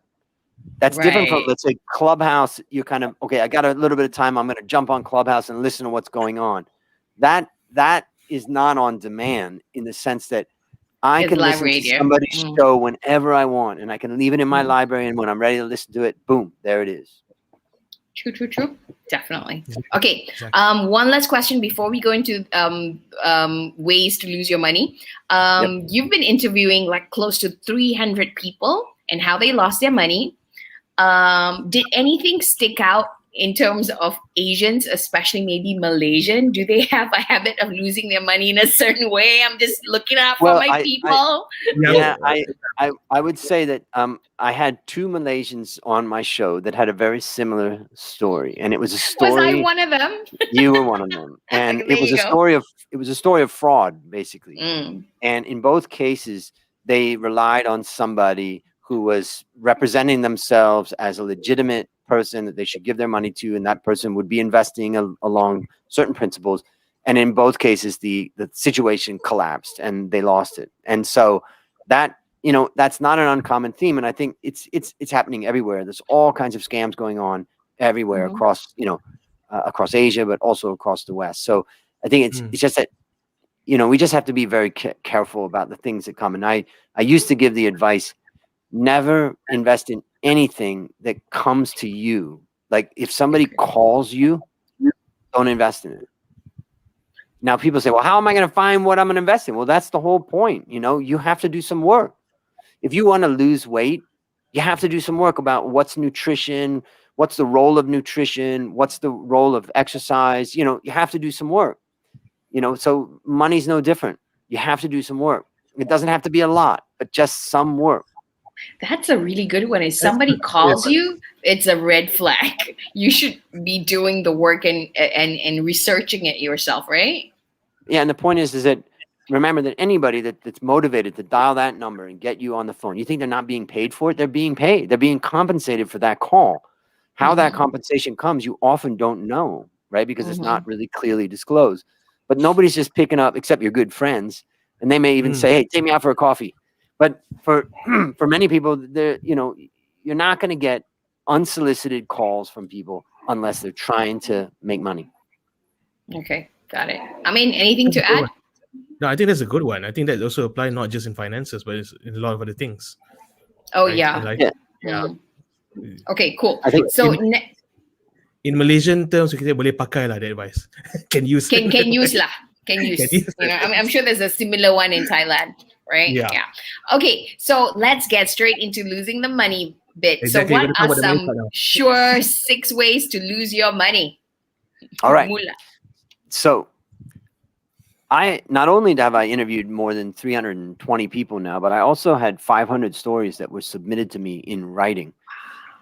That's different from, let's say, Clubhouse. You're kind of, okay, I got a little bit of time, I'm going to jump on Clubhouse and listen to what's going on. That is not on demand, in the sense that I can listen to somebody's show whenever I want, and I can leave it in my library, and when I'm ready to listen to it, boom, there it is. True. Definitely. Okay. One last question before we go into ways to lose your money. You've been interviewing like close to 300 people and how they lost their money. Did anything stick out in terms of Asians, especially maybe Malaysian? Do they have a habit of losing their money in a certain way? I'm just looking out for my people. I would say that I had 2 Malaysians on my show that had a very similar story, and it was a story. Was I one of them? You were one of them, and it was a story of fraud, basically. And in both cases, they relied on somebody who was representing themselves as a legitimate person that they should give their money to, and that person would be investing along certain principles. And in both cases, the situation collapsed and they lost it. And so that, that's not an uncommon theme. And I think it's happening everywhere. There's all kinds of scams going on everywhere across, across Asia, but also across the West. So I think it's just that, we just have to be very careful about the things that come. And I used to give the advice, never invest in anything that comes to you. Like if somebody calls you, don't invest in it. Now people say, well, how am I going to find what I'm going to invest in? Well, that's the whole point. You have to do some work. If you want to lose weight, you have to do some work about what's nutrition, what's the role of nutrition, what's the role of exercise. You have to do some work. So money's no different. You have to do some work. It doesn't have to be a lot, but just some work. That's a really good one. If somebody calls you, it's a red flag. You should be doing the work and researching it yourself, right? Yeah, and the point is that remember that anybody that's motivated to dial that number and get you on the phone, you think they're not being paid for it? They're being paid. They're being compensated for that call. How that compensation comes, you often don't know, right? Because it's not really clearly disclosed. But nobody's just picking up, except your good friends, and they may even say, "Hey, take me out for a coffee." But for many people, you're not going to get unsolicited calls from people unless they're trying to make money. Okay, got it. I mean, anything to add? No, I think that's a good one. I think that also applies not just in finances, but it's in a lot of other things. Oh, right? yeah. Okay, cool. I think so. In Malaysian terms, kita boleh pakai lah that advice. Can use. Can use lah. Can use. I'm sure there's a similar one in Thailand. Right? Yeah. Okay, so let's get straight into losing the money bit. Exactly. So what are some sure 6 ways to lose your money? All right. So not only have I interviewed more than 320 people now, but I also had 500 stories that were submitted to me in writing.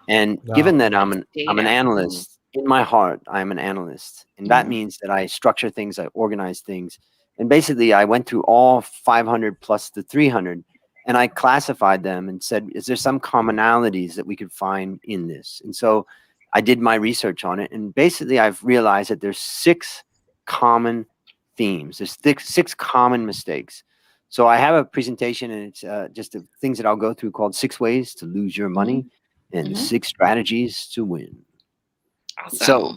And given that I'm an analyst, in my heart, I'm an analyst. And that means that I structure things, I organize things. And basically, I went through all 500 plus the 300, and I classified them and said, is there some commonalities that we could find in this? And so I did my research on it. And basically, I've realized that there's 6 common themes. There's 6 common mistakes. So I have a presentation, and it's just the things that I'll go through called 6 ways to lose your money and 6 strategies to win. Awesome. So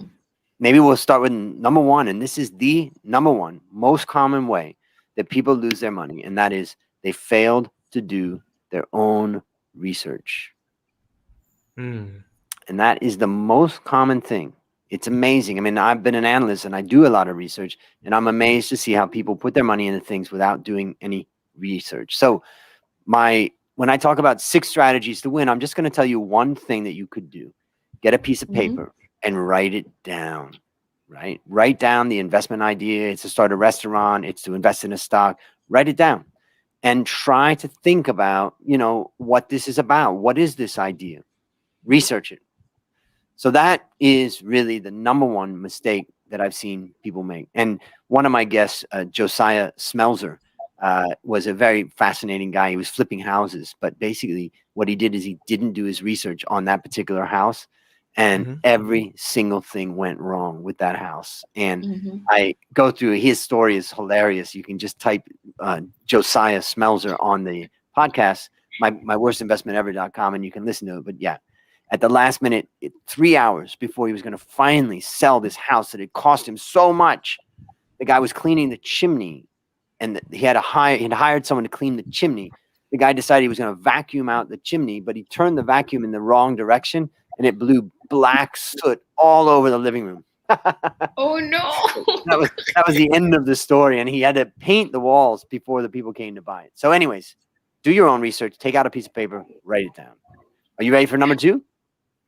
maybe we'll start with number 1, and this is the number 1 most common way that people lose their money, and that is they failed to do their own research. And that is the most common thing. It's amazing. I mean, I've been an analyst, and I do a lot of research, and I'm amazed to see how people put their money into things without doing any research. So when I talk about 6 strategies to win, I'm just going to tell you one thing that you could do. Get a piece of paper and write it down, right? Write down the investment idea. It's to start a restaurant. It's to invest in a stock. Write it down and try to think about, what this is about. What is this idea? Research it. So that is really the number 1 mistake that I've seen people make. And one of my guests, Josiah Smelzer, was a very fascinating guy. He was flipping houses, but basically what he did is he didn't do his research on that particular house, and every single thing went wrong with that house. And I go through, his story is hilarious. You can just type Josiah Smelzer on the podcast, myworstinvestmentever.com, and you can listen to it. But yeah, at the last minute, 3 hours before he was going to finally sell this house that had cost him so much, the guy was cleaning the chimney, and he had hired someone to clean the chimney. The guy decided he was going to vacuum out the chimney, but he turned the vacuum in the wrong direction, and it blew black soot all over the living room. Oh no! that was the end of the story, and he had to paint the walls before the people came to buy it. So anyways, do your own research, take out a piece of paper, write it down. Are you ready for number 2?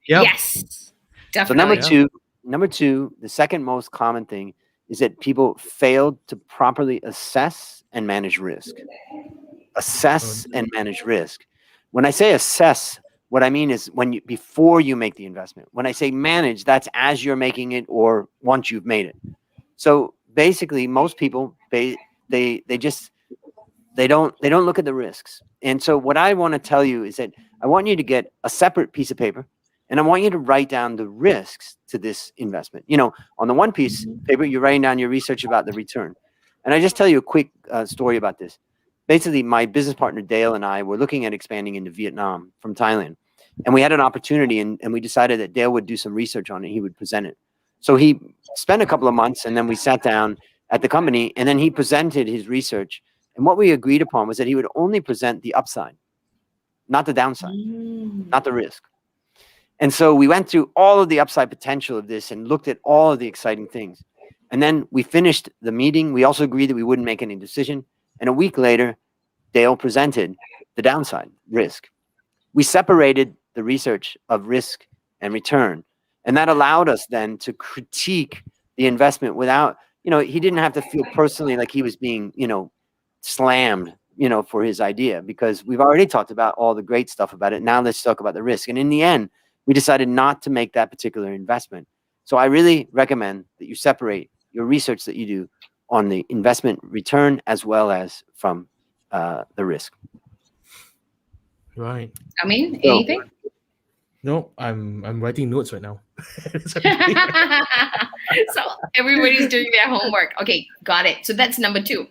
Yep. Yes, definitely. So number two, the second most common thing is that people failed to properly assess and manage risk. Assess and manage risk. When I say assess, what I mean is before you make the investment. When I say manage, that's as you're making it or once you've made it. So basically, most people they don't look at the risks. And so what I want to tell you is that I want you to get a separate piece of paper, and I want you to write down the risks to this investment. You know, on the one piece of paper, you're writing down your research about the return. And I just tell you a quick story about this. Basically, my business partner, Dale, and I were looking at expanding into Vietnam from Thailand. And we had an opportunity, and we decided that Dale would do some research on it. He would present it. So he spent a couple of months, and then we sat down at the company, and then he presented his research. And what we agreed upon was that he would only present the upside, not the downside, not the risk. And so we went through all of the upside potential of this and looked at all of the exciting things. And then we finished the meeting. We also agreed that we wouldn't make any decision. And a week later, Dale presented the downside risk. We separated the research of risk and return. And that allowed us then to critique the investment without, he didn't have to feel personally like he was being, slammed, for his idea, because we've already talked about all the great stuff about it. Now let's talk about the risk. And in the end, we decided not to make that particular investment. So I really recommend that you separate your research that you do on the investment return as well as from the risk. Right. I mean, anything? No, I'm writing notes right now. So everybody's doing their homework. Okay, got it. So that's number 2.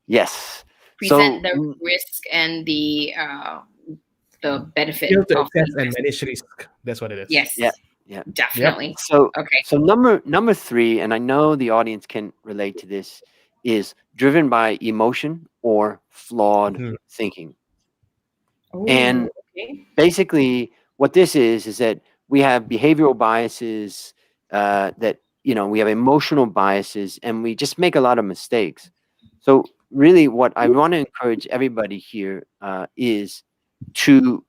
Yes. Present the risk and the benefit Skill to of assess and manage risk. That's what it is. Yes. Yeah. Definitely. Yep. So okay. So number 3, and I know the audience can relate to this, is driven by emotion or flawed thinking. Ooh, and basically what this is that we have behavioral biases, that we have emotional biases, and we just make a lot of mistakes. So really what I want to encourage everybody here is to,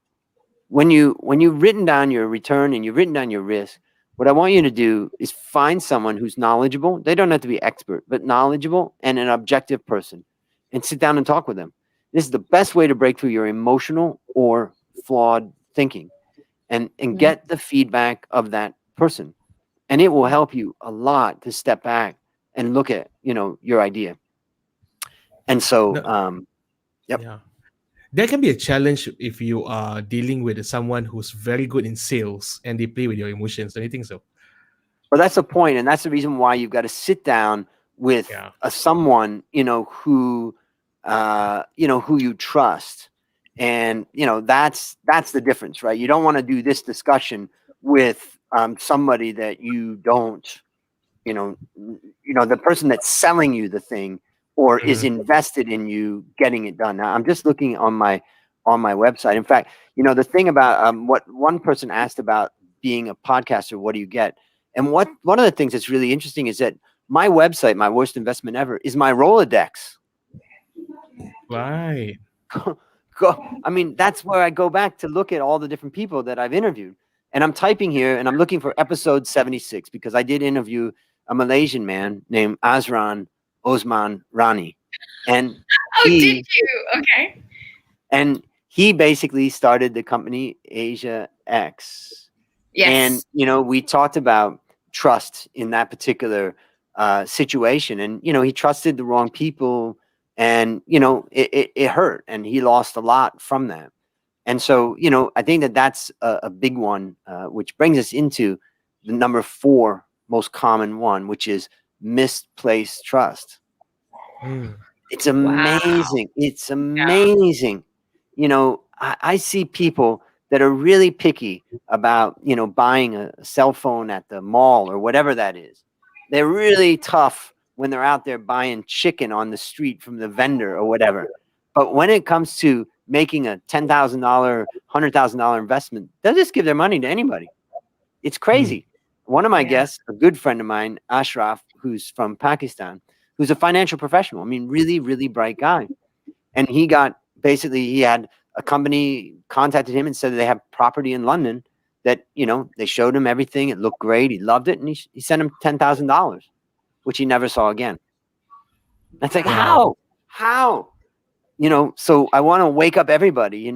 when you've written down your return and you've written down your risk, what I want you to do is find someone who's knowledgeable. They don't have to be expert, but knowledgeable and an objective person, and sit down and talk with them. This is the best way to break through your emotional or flawed thinking, and get the feedback of that person. And it will help you a lot to step back and look at, your idea. And so, yep. Yeah. That can be a challenge if you are dealing with someone who's very good in sales and they play with your emotions. Don't you think so? Well, that's the point, and that's the reason why you've got to sit down with someone who you trust, and that's the difference, right? You don't want to do this discussion with somebody that you don't, the person that's selling you the thing or is invested in you getting it done. Now, I'm just looking on my website. In fact, the thing about what one person asked about being a podcaster, what do you get? And one of the things that's really interesting is that my website, My Worst Investment Ever, is my Rolodex. Right. I mean, that's where I go back to look at all the different people that I've interviewed. And I'm typing here and I'm looking for episode 76 because I did interview a Malaysian man named Azran Osman Rani. And did you? Okay. And he basically started the company Asia X. Yes. And, we talked about trust in that particular situation. And, he trusted the wrong people, and, it hurt, and he lost a lot from that. And so, I think that that's a big one, which brings us into the number 4 most common one, which is misplaced trust. It's amazing. Wow. It's amazing. I see people that are really picky about, buying a cell phone at the mall or whatever that is. They're really tough when they're out there buying chicken on the street from the vendor or whatever. But when it comes to making a $10,000, $100,000 investment, they'll just give their money to anybody. It's crazy. One of my guests, a good friend of mine, Ashraf, who's from Pakistan, who's a financial professional. I mean, really, really bright guy. And he had a company contacted him and said that they have property in London that, they showed him everything. It looked great. He loved it. And he sent him $10,000, which he never saw again. That's like, how? So I want to wake up everybody,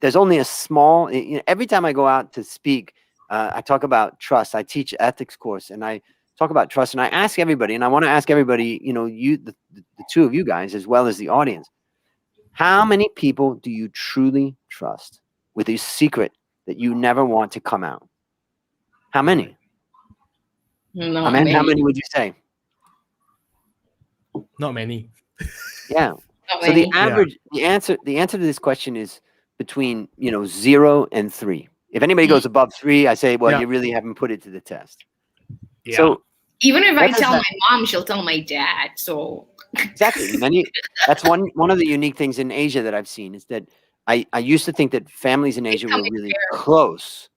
there's only a small, every time I go out to speak, I talk about trust. I teach ethics course, and I talk about trust, and I ask everybody, and I want to ask everybody, the two of you guys, as well as the audience, how many people do you truly trust with a secret that you never want to come out? How many? Not many. How many would you say? Not many. Yeah. So the average, the answer to this question is between 0 and 3. If anybody goes above 3, I say, well, you really haven't put it to the test. Yeah. So even if I tell my mom, she'll tell my dad. So exactly. That's one of the unique things in Asia that I've seen, is that I used to think that families in Asia were really close.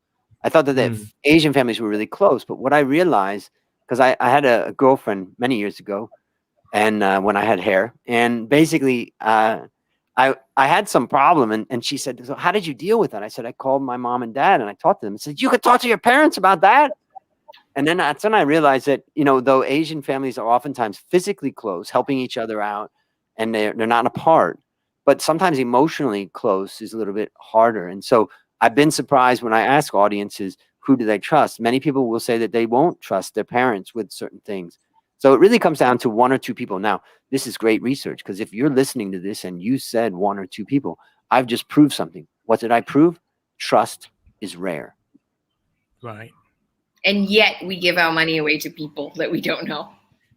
I thought that Asian families were really close, but what I realized, because I had a girlfriend many years ago, and when I had hair, and basically I had some problem, and she said, so how did you deal with that? I said, I called my mom and dad and I talked to them. I said, you could talk to your parents about that. And then that's when I realized that, though Asian families are oftentimes physically close, helping each other out, and they're not apart, but sometimes emotionally close is a little bit harder. And so I've been surprised when I ask audiences, who do they trust? Many people will say that they won't trust their parents with certain things. So it really comes down to 1 or 2 people. Now, this is great research, because if you're listening to this and you said 1 or 2 people, I've just proved something. What did I prove? Trust is rare. Right. And yet we give our money away to people that we don't know.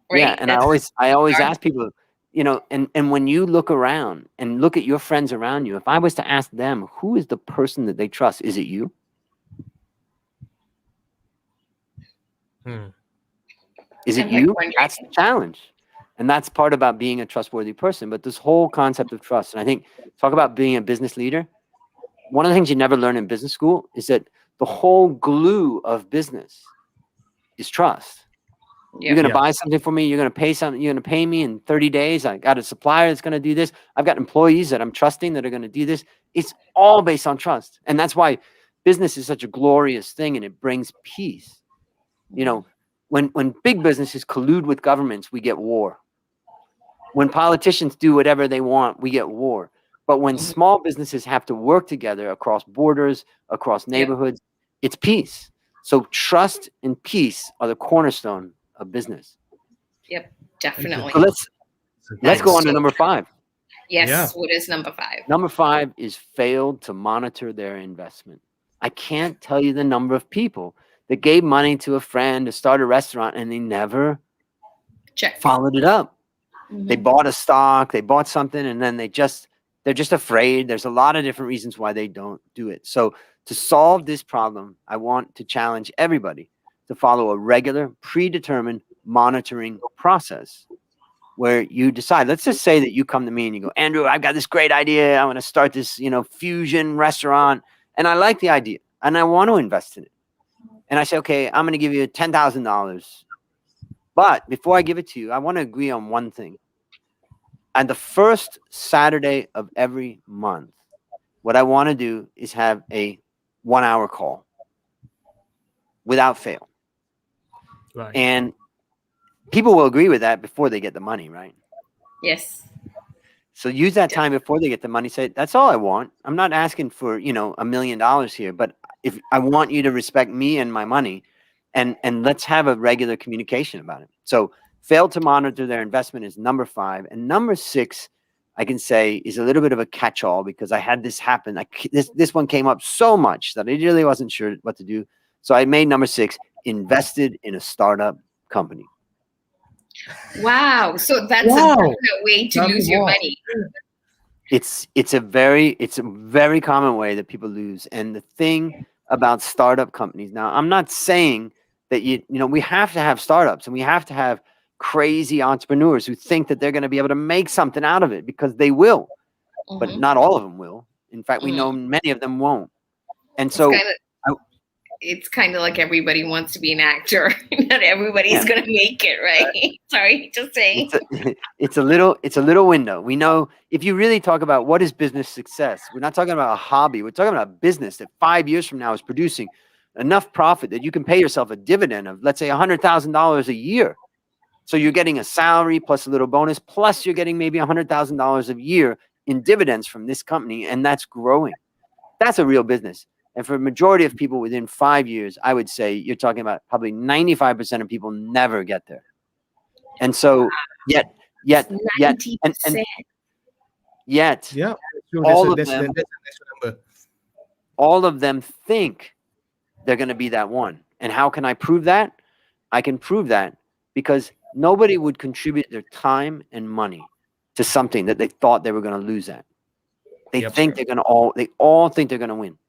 Right? Yeah, and I always ask people, and when you look around and look at your friends around you, if I was to ask them, who is the person that they trust? Is it you? Is it you? That's the challenge. And that's part about being a trustworthy person. But this whole concept of trust, and I think, talk about being a business leader. One of the things you never learn in business school is that the whole glue of business is trust. Yeah. You're going to buy something for me. You're going to pay something. You're going to pay me in 30 days. I got a supplier that's going to do this. I've got employees that I'm trusting that are going to do this. It's all based on trust. And that's why business is such a glorious thing, and it brings peace. When big businesses collude with governments, we get war. When politicians do whatever they want, we get war. But when small businesses have to work together across borders, across neighborhoods, it's peace. So trust and peace are the cornerstone of business. Yep, definitely. So let's go on to number 5. Yes, yeah. What is number 5? Number 5 is failed to monitor their investment. I can't tell you the number of people that gave money to a friend to start a restaurant and they never followed it up. Mm-hmm. They bought a stock, they bought something, and then they're just afraid. There's a lot of different reasons why they don't do it. So to solve this problem, I want to challenge everybody to follow a regular, predetermined monitoring process where you decide. Let's just say that you come to me and you go, Andrew, I've got this great idea. I want to start this, fusion restaurant, and I like the idea and I want to invest in it. And I say, okay, I'm going to give you $10,000. But before I give it to you, I want to agree on one thing. And the first Saturday of every month, what I want to do is have a 1-hour call without fail. Right. And people will agree with that before they get the money, right? Yes. So use that time before they get the money. Say, that's all I want. I'm not asking for, $1 million here, but if I want you to respect me and my money, and let's have a regular communication about it. So failed to monitor their investment is number 5, and number 6, I can say, is a little bit of a catch-all because I had this happen. This one came up so much that I really wasn't sure what to do. So I made number 6, invested in a startup company. Wow. So that's a definite way to lose your money. It's a very common way that people lose. And the thing about startup companies, now I'm not saying that we have to have startups and we have to have crazy entrepreneurs who think that they're going to be able to make something out of it, because they will, but not all of them will. In fact, we know many of them won't. And so it's kind of like everybody wants to be an actor. Not everybody's going to make it, right? Sorry, just saying. It's a little window. We know if you really talk about what is business success, we're not talking about a hobby. We're talking about a business that 5 years from now is producing enough profit that you can pay yourself a dividend of, let's say, $100,000 a year. So you're getting a salary plus a little bonus, plus you're getting maybe $100,000 a year in dividends from this company, and that's growing. That's a real business. And for a majority of people within 5 years, I would say you're talking about probably 95% of people never get there. And so yet, all of them think they're going to be that one. And how can I prove that? I can prove that because nobody would contribute their time and money to something that they thought they were going to lose at. They all think they're going to win.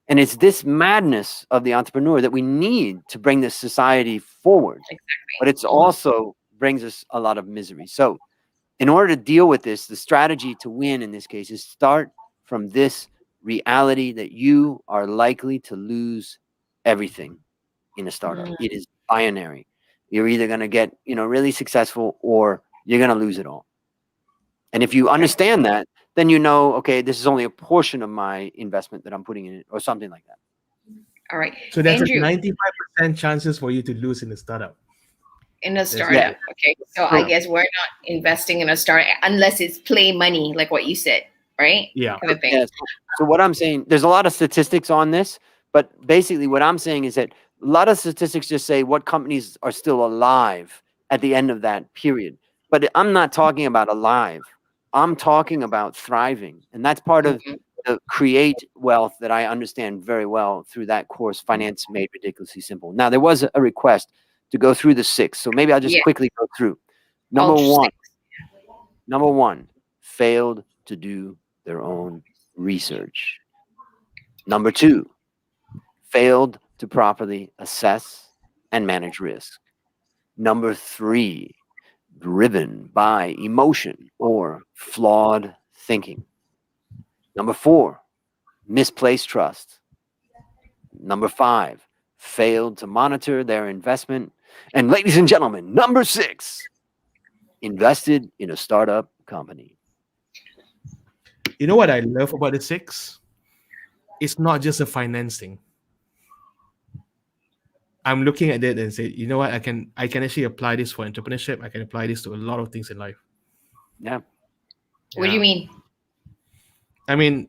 And it's this madness of the entrepreneur that we need to bring this society forward. Exactly. But it's also brings us a lot of misery. So in order to deal with this, the strategy to win in this case is start from this reality that you are likely to lose everything in a startup. It is binary. You're either going to get, really successful, or you're going to lose it all. And if you understand that, then okay, this is only a portion of my investment that I'm putting in it, or something like that. All right. So that's Andrew, 95% chances for you to lose in a startup. In a startup, okay. So I guess we're not investing in a startup unless it's play money, like what you said, right? Yeah. Kind of thing. Yeah. So what I'm saying, there's a lot of statistics on this, but basically what I'm saying is that a lot of statistics just say what companies are still alive at the end of that period. But I'm not talking about alive. I'm talking about thriving. And that's part of the create wealth that I understand very well through that course, Finance Made Ridiculously Simple. Now, there was a request to go through the 6. So maybe I'll just quickly go through. Number one, failed to do their own research. Number 2, failed to properly assess and manage risk. Number 3, driven by emotion or flawed thinking. Number 4, misplaced trust. Number 5, failed to monitor their investment. And ladies and gentlemen, number 6, invested in a startup company. You know what I love about the 6? It's not just a financing. I'm looking at it and say, you know what, I can actually apply this for entrepreneurship. I can apply this to a lot of things in life. Yeah. What do you mean? I mean,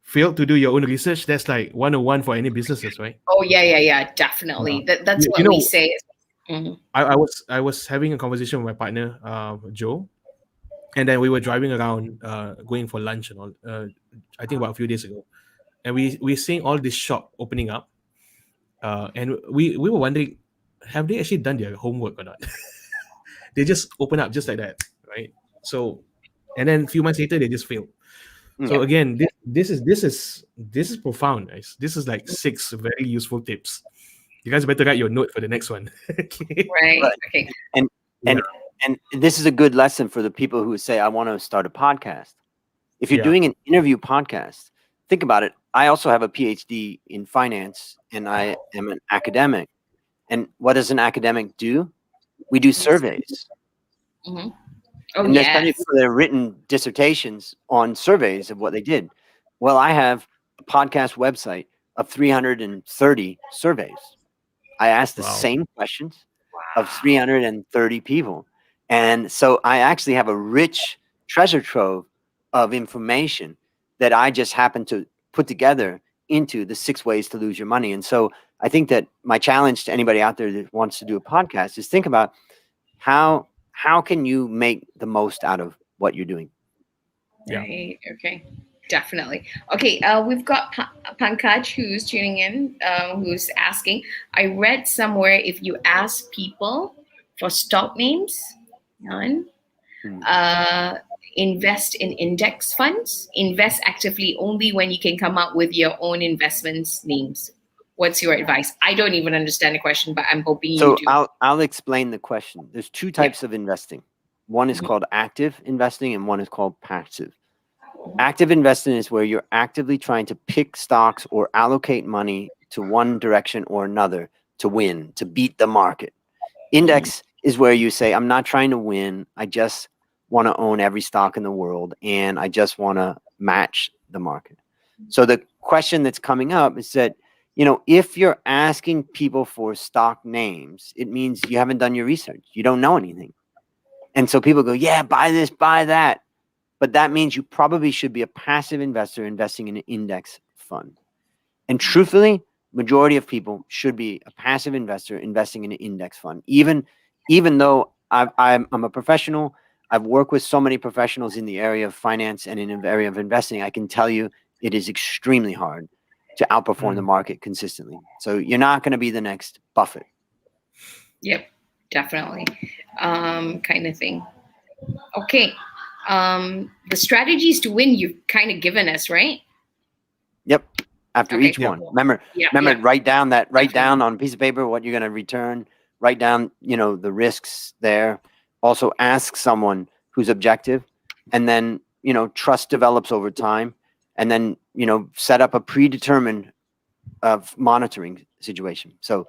failed to do your own research, that's like 101 for any businesses, right? Oh yeah, definitely. That's what we say. I was having a conversation with my partner, Joe, and then we were driving around, going for lunch and all. I think about a few days ago, and we seeing all this shop opening up. And we were wondering, have they actually done their homework or not? They just open up just like that, right? So, and then a few months later, they just failed. So again, this is profound, guys. This is like 6 very useful tips. You guys better write your note for the next one. Okay. Right. Okay. And this is a good lesson for the people who say, I want to start a podcast. If you're doing an interview podcast, think about it. I also have a PhD in finance, and I am an academic. And what does an academic do? We do surveys. Mm-hmm. And there's plenty of people that have written dissertations on surveys of what they did. Well, I have a podcast website of 330 surveys. I asked the same questions of 330 people. And so I actually have a rich treasure trove of information that I just happen to put together into the 6 ways to lose your money. And so I think that my challenge to anybody out there that wants to do a podcast is think about how can you make the most out of what you're doing. Right. Okay. Definitely. Okay. We've got Pankaj who's tuning in, who's asking. I read somewhere if you ask people for stock names, invest in index funds, invest actively only when you can come up with your own investments names. What's your advice? I don't even understand the question, but I'm hoping you do. I'll explain the question. There's two types of investing. One is called active investing and one is called passive. Active investing is where you're actively trying to pick stocks or allocate money to one direction or another to win, to beat the market. Index is where you say, I'm not trying to win. I just want to own every stock in the world and I just want to match the market. So the question that's coming up is that, if you're asking people for stock names, it means you haven't done your research. You don't know anything. And so people go, yeah, buy this, buy that. But that means you probably should be a passive investor investing in an index fund. And truthfully, majority of people should be a passive investor investing in an index fund. Even though I'm a professional, I've worked with so many professionals in the area of finance and in the area of investing, I can tell you it is extremely hard to outperform the market consistently. So you're not going to be the next Buffett. Yep, definitely. Kind of thing. Okay. The strategies to win you've kind of given us, right? Yep. After each one. Remember, write down on a piece of paper what you're going to return, write down, the risks there. Also ask someone who's objective, and then, trust develops over time, and then, set up a predetermined monitoring situation. So,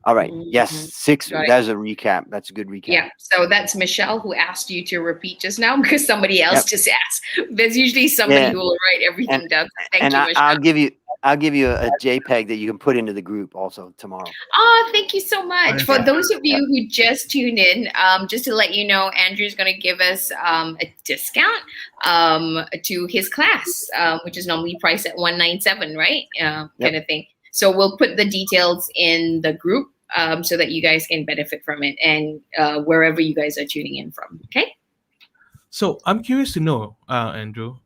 all right. Yes. 6. There's a recap. That's a good recap. Yeah. So that's Michelle who asked you to repeat just now because somebody else just asked. There's usually somebody who will write everything down. Thank you, Michelle. I'll give you a JPEG that you can put into the group also tomorrow. Oh, thank you so much. For those of you who just tuned in, just to let you know, Andrew's going to give us a discount to his class, which is normally priced at $197, right? Kind of thing. So we'll put the details in the group so that you guys can benefit from it and wherever you guys are tuning in from. Okay. So I'm curious to know, Andrew.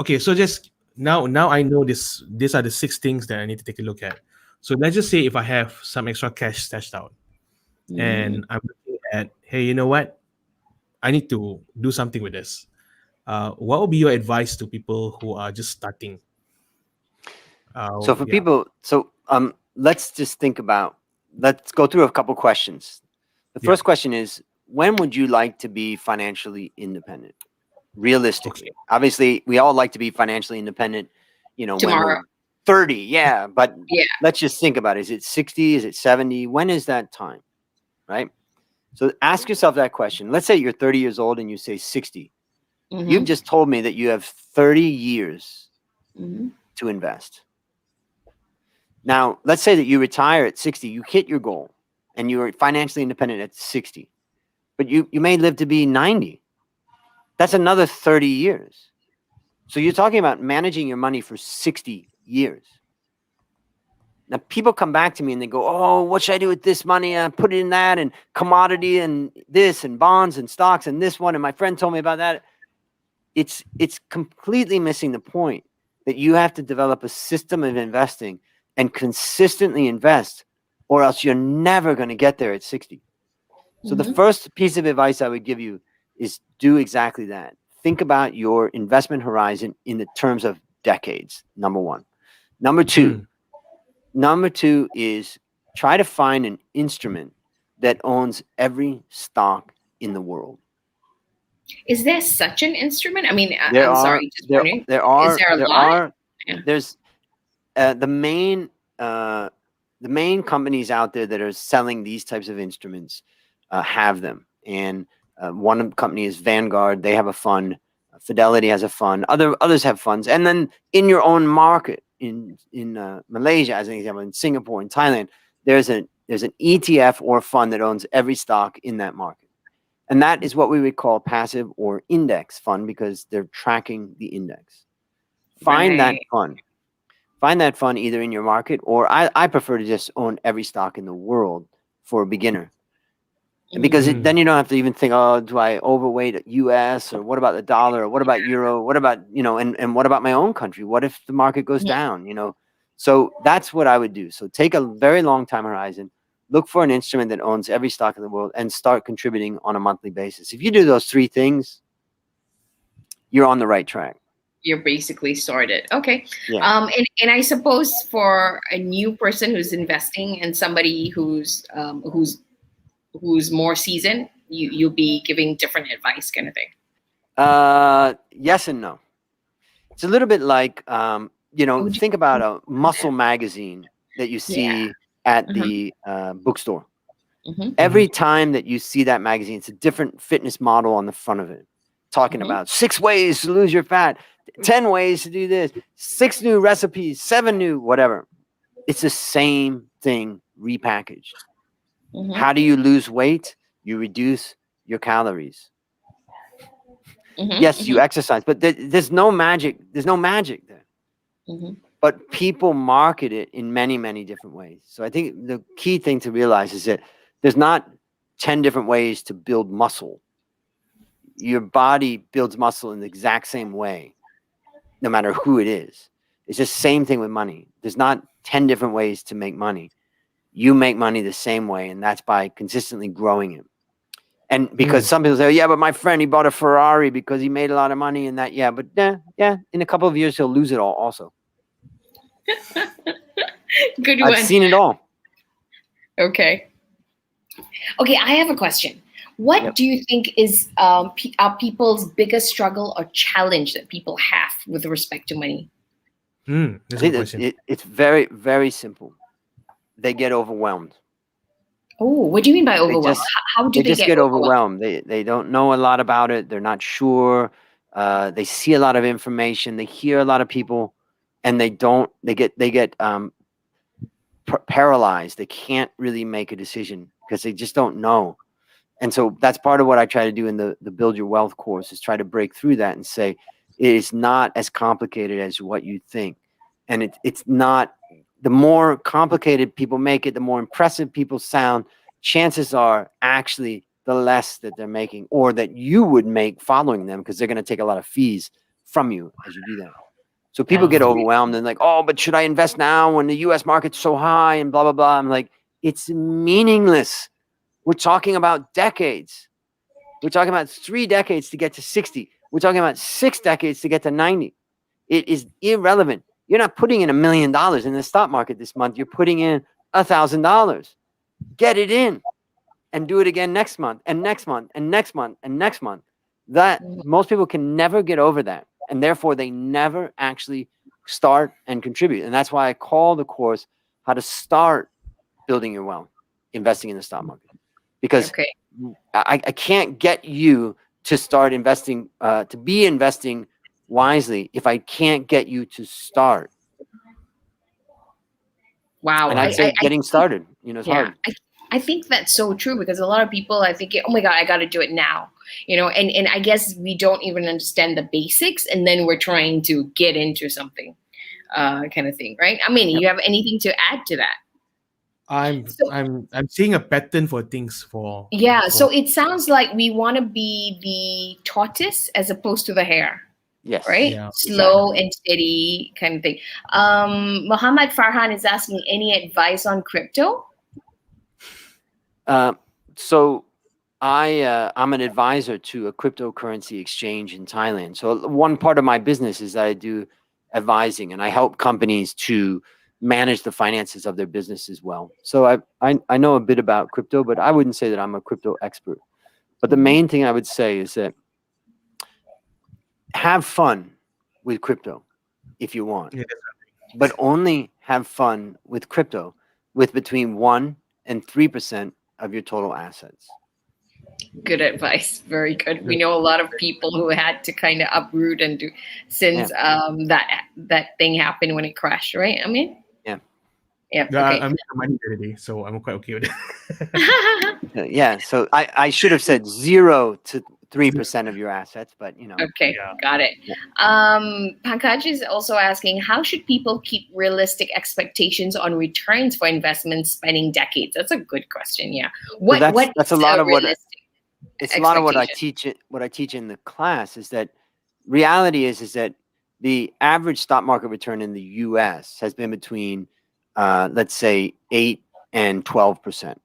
Okay, so just now I know this. These are the 6 things that I need to take a look at. So let's just say if I have some extra cash stashed out, and I'm looking at, hey, you know what? I need to do something with this. What would be your advice to people who are just starting? So for people, let's just let's go through a couple questions. The first question is, when would you like to be financially independent? Realistically, obviously, we all like to be financially independent, tomorrow. When we're 30. But let's just think about it. Is it 60? Is it 70? When is that time? Right? So ask yourself that question. Let's say you're 30 years old and you say 60. You've just told me that you have 30 years to invest. Now, let's say that you retire at 60, you hit your goal, and you are financially independent at 60, but you may live to be 90. That's another 30 years. So you're talking about managing your money for 60 years. Now, people come back to me and they go, oh, what should I do with this money? I put it in that and commodity and this and bonds and stocks and this one. And my friend told me about that. It's completely missing the point that you have to develop a system of investing and consistently invest, or else you're never going to get there at 60. So the first piece of advice I would give you is do exactly that. Think about your investment horizon in the terms of decades, number one. Number two is try to find an instrument that owns every stock in the world. Is there such an instrument? I mean, There I'm are, sorry. Just wondering. there are, Is there a there lot? are, there's the main companies out there that are selling these types of instruments have them. And one company is Vanguard. They have a fund. Fidelity has a fund. Others have funds. And then in your own market, in Malaysia, as an example, in Singapore, in Thailand, there's an ETF or fund that owns every stock in that market. And that is what we would call passive or index fund because they're tracking the index. Find that fund. Find that fund either in your market, or I prefer to just own every stock in the world for a beginner. Because then you don't have to even think, oh, do I overweight US, or what about the dollar, or what about euro, what about, and what about my own country? What if the market goes down, So that's what I would do. So take a very long time horizon, look for an instrument that owns every stock in the world, and start contributing on a monthly basis. If you do those 3 things, you're on the right track. You're basically sorted. Okay. Yeah. And I suppose for a new person who's investing and somebody who's more seasoned, you'll be giving different advice, kind of thing. Yes and no. It's a little bit like, think about a muscle magazine that you see at the bookstore. Every time that you see that magazine, it's a different fitness model on the front of it, talking about 6 ways to lose your fat, 10 ways to do this, 6 new recipes, 7 new, whatever. It's the same thing repackaged. How do you lose weight? You reduce your calories. Yes, you exercise, but there's no magic. There's no magic there. But people market it in many, many different ways. So I think the key thing to realize is that there's not 10 different ways to build muscle. Your body builds muscle in the exact same way, no matter who it is. It's just the same thing with money. There's not 10 different ways to make money. You make money the same way, and that's by consistently growing it. And because some people say, yeah, but my friend, he bought a Ferrari because he made a lot of money and that. Yeah, but in a couple of years, he'll lose it all also. Good one. I've seen it all. Okay. Okay, I have a question. What do you think is are people's biggest struggle or challenge that people have with respect to money? That's a good question. It's very, very simple. They get overwhelmed. Oh, what do you mean by overwhelmed? How do they just get overwhelmed? They don't know a lot about it. They're not sure. They see a lot of information. They hear a lot of people, and they get paralyzed. They can't really make a decision because they just don't know. And so that's part of what I try to do in the Build Your Wealth course, is try to break through that and say it is not as complicated as what you think. And it's not. The more complicated people make it, the more impressive people sound. Chances are actually the less that they're making, or that you would make following them, because they're going to take a lot of fees from you as you do that. So people get overwhelmed and like, oh, but should I invest now when the US market's so high and blah, blah, blah. I'm like, it's meaningless. We're talking about decades. We're talking about 3 decades to get to 60. We're talking about 6 decades to get to 90. It is irrelevant. You're not putting in $1 million in the stock market this month. You're putting in $1,000. Get it in and do it again next month and next month and next month and next month. That most people can never get over that. And therefore they never actually start and contribute. And that's why I call the course How to Start Building Your Wealth, Investing in the Stock Market. Because I can't get you to start investing, to be investing wisely, if I can't get you to start. Wow. And I'd say getting started, is hard. I think that's so true, because a lot of people are thinking, oh my God, I got to do it now. And I guess we don't even understand the basics, and then we're trying to get into something kind of thing, right? I mean, you have anything to add to that? I'm seeing a pattern for things for. So it sounds like we want to be the tortoise as opposed to the hare. Yes. Right? Yeah, Slow and steady kind of thing. Muhammad Farhan is asking, any advice on crypto? So I'm an advisor to a cryptocurrency exchange in Thailand. So one part of my business is that I do advising, and I help companies to manage the finances of their business as well. So I know a bit about crypto, but I wouldn't say that I'm a crypto expert. But the main thing I would say is that have fun with crypto if you want, but only have fun with crypto with between 1% and 3% of your total assets. Good advice. Very good. We know a lot of people who had to kind of uproot and do since that thing happened when it crashed, right? I mean, yeah. Okay. I'm money already, so I'm quite okay with it. So I should have said 0 to 3% of your assets, but you know. Okay, got it. Pankaj is also asking, how should people keep realistic expectations on returns for investments spanning decades? That's a good question. Yeah. That's a lot of what it's a lot of what I expectation? teach in the class is that reality is that the average stock market return in the US has been between let's say 8 and 12%.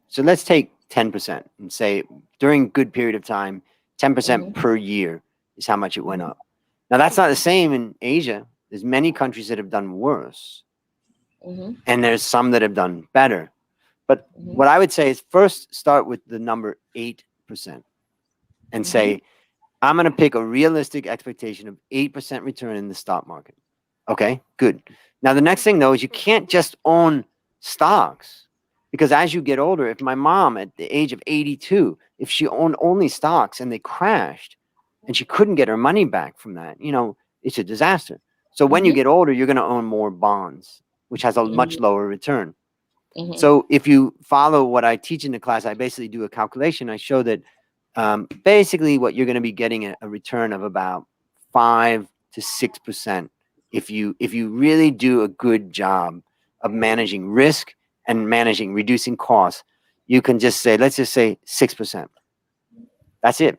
So let's take 10% and say during a good period of time, 10% per year is how much it went up. Now that's not the same in Asia. There's many countries that have done worse, and there's some that have done better. But what I would say is first start with the number 8% and say, I'm going to pick a realistic expectation of 8% return in the stock market. Okay, good. Now, the next thing, though, is you can't just own stocks. Because as you get older, if my mom at the age of 82, if she owned only stocks and they crashed and she couldn't get her money back from that, you know, it's a disaster. So when you get older, you're going to own more bonds, which has a much lower return. So if you follow what I teach in the class, I basically do a calculation. I show that basically what you're going to be getting a return of about 5 to 6% if you really do a good job of managing risk and reducing costs. You can just say, let's just say 6%. That's it.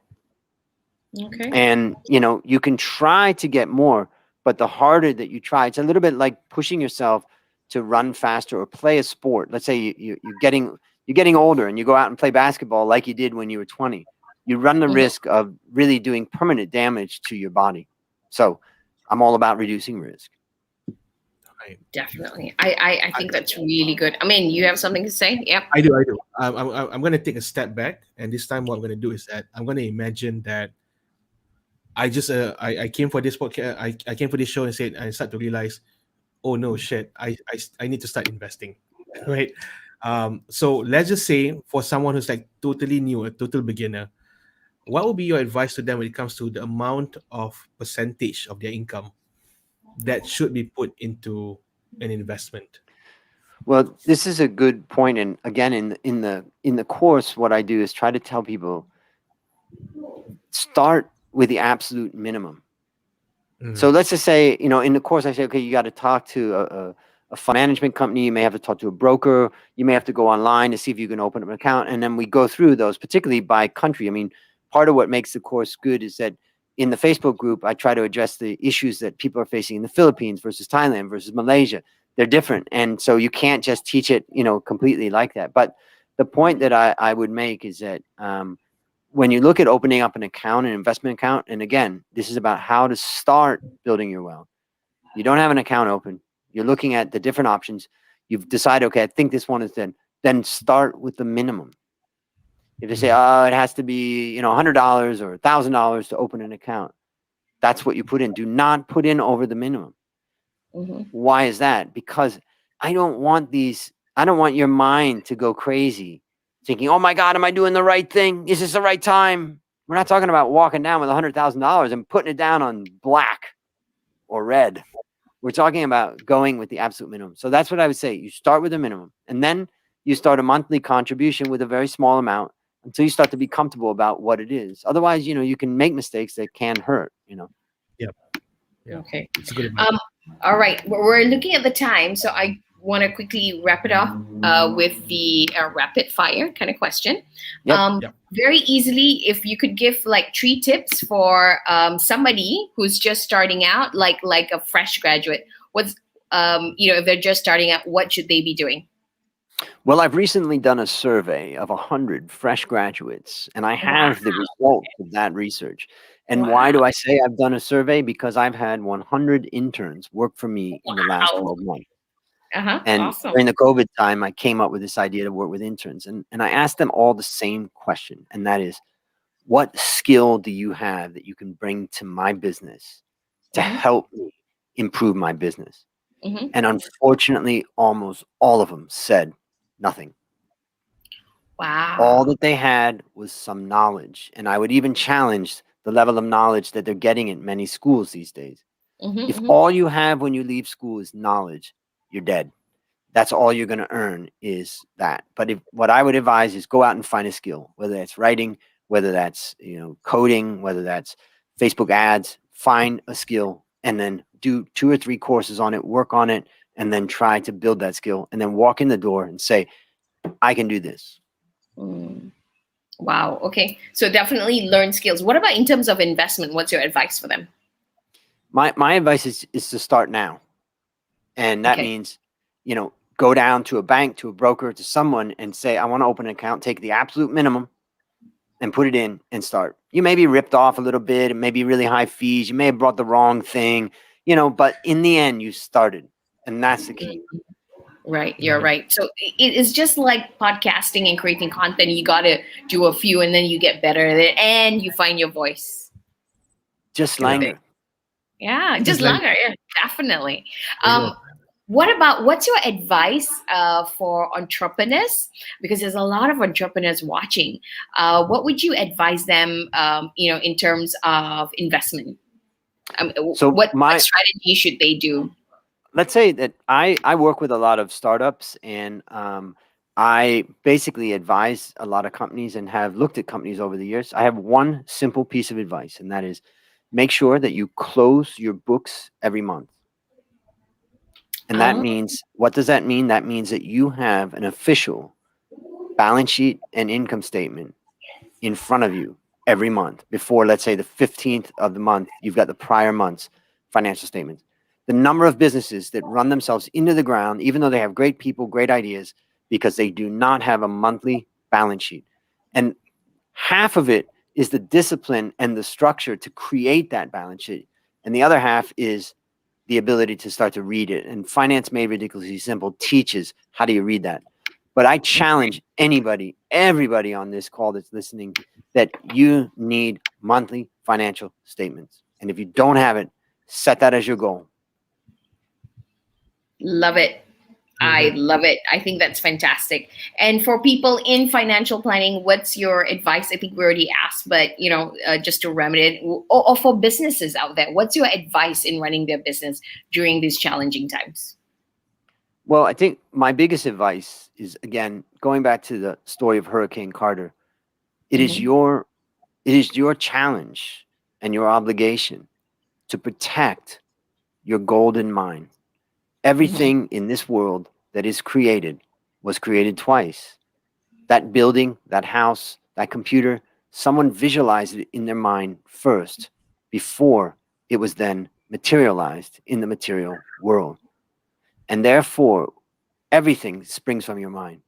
Okay. And you know, you can try to get more, but the harder that you try, it's a little bit like pushing yourself to run faster or play a sport. Let's say you're getting older and you go out and play basketball like you did when you were 20. You run the risk of really doing permanent damage to your body. So I'm all about reducing risk. Definitely. I think that's really good. I mean, you have something to say? Yep. I do. I'm going to take a step back, and this time what I'm going to do is that I'm going to imagine that I just I came for this podcast. I came for this show and said I start to realize, oh no, shit, I need to start investing, right? So let's just say for someone who's like totally new, a total beginner, what would be your advice to them when it comes to the amount of percentage of their income that should be put into an investment? Well, this is a good point, and again, in the course, what I do is try to tell people start with the absolute minimum. So let's just say, you know, in the course, I say, okay, you got to talk to a fund management company. You may have to talk to a broker. You may have to go online to see if you can open up an account, and then we go through those, particularly by country. I mean, part of what makes the course good is that in the Facebook group, I try to address the issues that people are facing in the Philippines versus Thailand versus Malaysia. They're different. And so you can't just teach it, you know, completely like that. But the point that I would make is that when you look at opening up an account, an investment account, and again, this is about how to start building your wealth. You don't have an account open. You're looking at the different options. You've decided, okay, I think this one is then start with the minimum. If you say, oh, it has to be, you know, $100 or $1,000 to open an account, that's what you put in. Do not put in over the minimum. Why is that? Because I don't want your mind to go crazy thinking, oh my God, am I doing the right thing? Is this the right time? We're not talking about walking down with $100,000 and putting it down on black or red. We're talking about going with the absolute minimum. So that's what I would say. You start with a minimum, and then you start a monthly contribution with a very small amount until you start to be comfortable about what it is. Otherwise, you know, you can make mistakes that can hurt, you know. Yep. Yeah. Okay. All right. We're looking at the time, so I want to quickly wrap it up with the rapid fire kind of question. Very easily, if you could give like 3 tips for somebody who's just starting out, like a fresh graduate. What's you know, if they're just starting out, what should they be doing? Well, I've recently done a survey of 100 fresh graduates, and I have the results of that research. And why do I say I've done a survey? Because I've had 100 interns work for me in the last 12 months. And awesome. during the COVID time, I came up with this idea to work with interns. And I asked them all the same question, and that is, what skill do you have that you can bring to my business to help me improve my business? And unfortunately, almost all of them said nothing. Wow. All that they had was some knowledge. And I would even challenge the level of knowledge that they're getting in many schools these days. If all you have when you leave school is knowledge, you're dead. That's all you're going to earn is that. But what I would advise is go out and find a skill, whether it's writing, whether that's, coding, whether that's Facebook ads. Find a skill and then do 2 or 3 courses on it, work on it, and then try to build that skill, and then walk in the door and say, I can do this. Wow. Okay. So definitely learn skills. What about in terms of investment? What's your advice for them? My advice is to start now. And that means, go down to a bank, to a broker, to someone and say, I want to open an account, take the absolute minimum and put it in and start. You may be ripped off a little bit. It may be really high fees. You may have brought the wrong thing, but in the end you started, and that's the key. Right. You're right. So it is just like podcasting and creating content. You got to do a few and then you get better at it and you find your voice. Just longer. Yeah, just longer. Yeah, definitely. What's your advice for entrepreneurs? Because there's a lot of entrepreneurs watching. What would you advise them, in terms of investment? What strategy should they do? Let's say that I work with a lot of startups, and I basically advise a lot of companies and have looked at companies over the years. I have one simple piece of advice, and that is make sure that you close your books every month. And that means, what does that mean? That means that you have an official balance sheet and income statement in front of you every month. Before, let's say, the 15th of the month, you've got the prior month's financial statements. The number of businesses that run themselves into the ground, even though they have great people, great ideas, because they do not have a monthly balance sheet. And half of it is the discipline and the structure to create that balance sheet. And the other half is the ability to start to read it. And Finance Made Ridiculously Simple teaches how do you read that. But I challenge everybody on this call that's listening, that you need monthly financial statements. And if you don't have it, set that as your goal. Love it. I love it. I think that's fantastic. And for people in financial planning, what's your advice? I think we already asked, but just to remedy it, or for businesses out there, what's your advice in running their business during these challenging times? Well, I think my biggest advice is, again, going back to the story of Hurricane Carter. It is your challenge and your obligation to protect your golden mine. Everything in this world that is created was created twice. That building, that house, that computer, someone visualized it in their mind first before it was then materialized in the material world. And therefore, everything springs from your mind.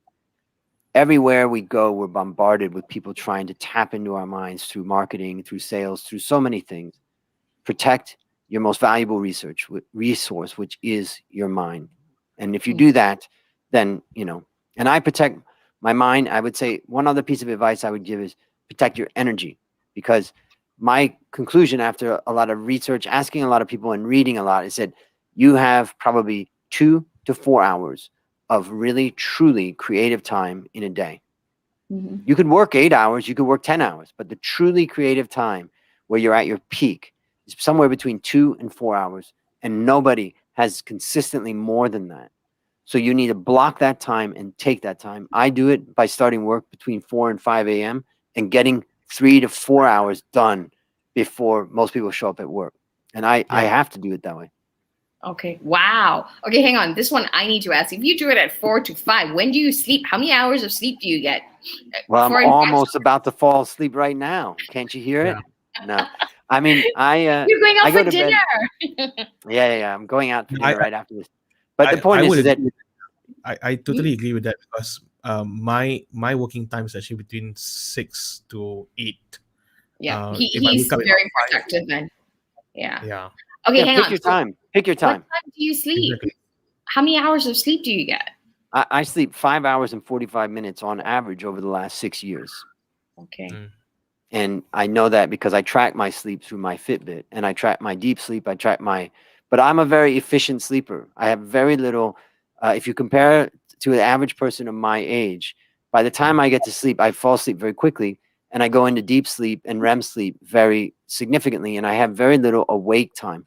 Everywhere we go, we're bombarded with people trying to tap into our minds through marketing, through sales, through so many things. Protect your most valuable resource, which is your mind. And if you do that, then, and I protect my mind. I would say one other piece of advice I would give is protect your energy, because my conclusion after a lot of research, asking a lot of people and reading a lot, is that you have probably 2 to 4 hours of really, truly creative time in a day. You could work 8 hours, you could work 10 hours, but the truly creative time where you're at your peak is somewhere between 2 and 4 hours, and nobody has consistently more than that. So you need to block that time and take that time. I do it by starting work between 4 and 5 a.m. and getting 3 to 4 hours done before most people show up at work. And I have to do it that way. Okay. Wow. Okay, hang on. This one I need to ask. If you do it at 4 to 5, when do you sleep? How many hours of sleep do you get? Well, I'm almost about to fall asleep right now. Can't you hear it? No. I mean, you're going out for dinner. Yeah. I'm going out for dinner right after this. But the point is that I totally agree with that, because my working time is actually between 6 to 8. Yeah, he's very productive then. Yeah. Okay, hang on. Pick your time. What time do you sleep? Exactly. How many hours of sleep do you get? I sleep 5 hours and 45 minutes on average over the last 6 years. Okay. And I know that because I track my sleep through my Fitbit, and I track my deep sleep. But I'm a very efficient sleeper. I have very little, if you compare to the average person of my age, by the time I get to sleep, I fall asleep very quickly, and I go into deep sleep and REM sleep very significantly, and I have very little awake time.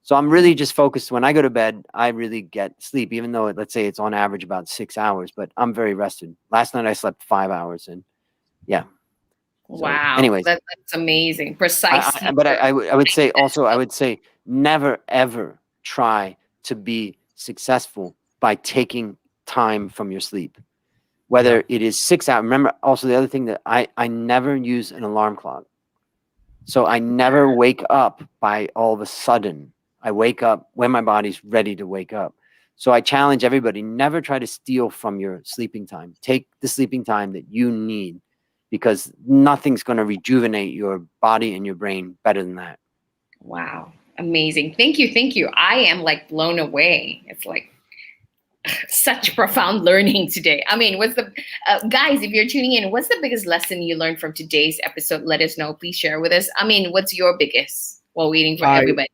So I'm really just focused. When I go to bed, I really get sleep, even though let's say it's on average about 6 hours, but I'm very rested. Last night I slept 5 hours, and yeah. Wow. anyways. That's amazing. Precisely. But I would say also, I would say never, ever try to be successful by taking time from your sleep. Whether it is 6 hours. Remember also the other thing that I never use an alarm clock. So I never wake up by all of a sudden. I wake up when my body's ready to wake up. So I challenge everybody, never try to steal from your sleeping time. Take the sleeping time that you need, because nothing's going to rejuvenate your body and your brain better than that. Wow. Amazing. Thank you. Thank you. I am like blown away. It's like such profound learning today. I mean, what's the guys, if you're tuning in, what's the biggest lesson you learned from today's episode? Let us know. Please share with us. I mean, what's your biggest while waiting for everybody?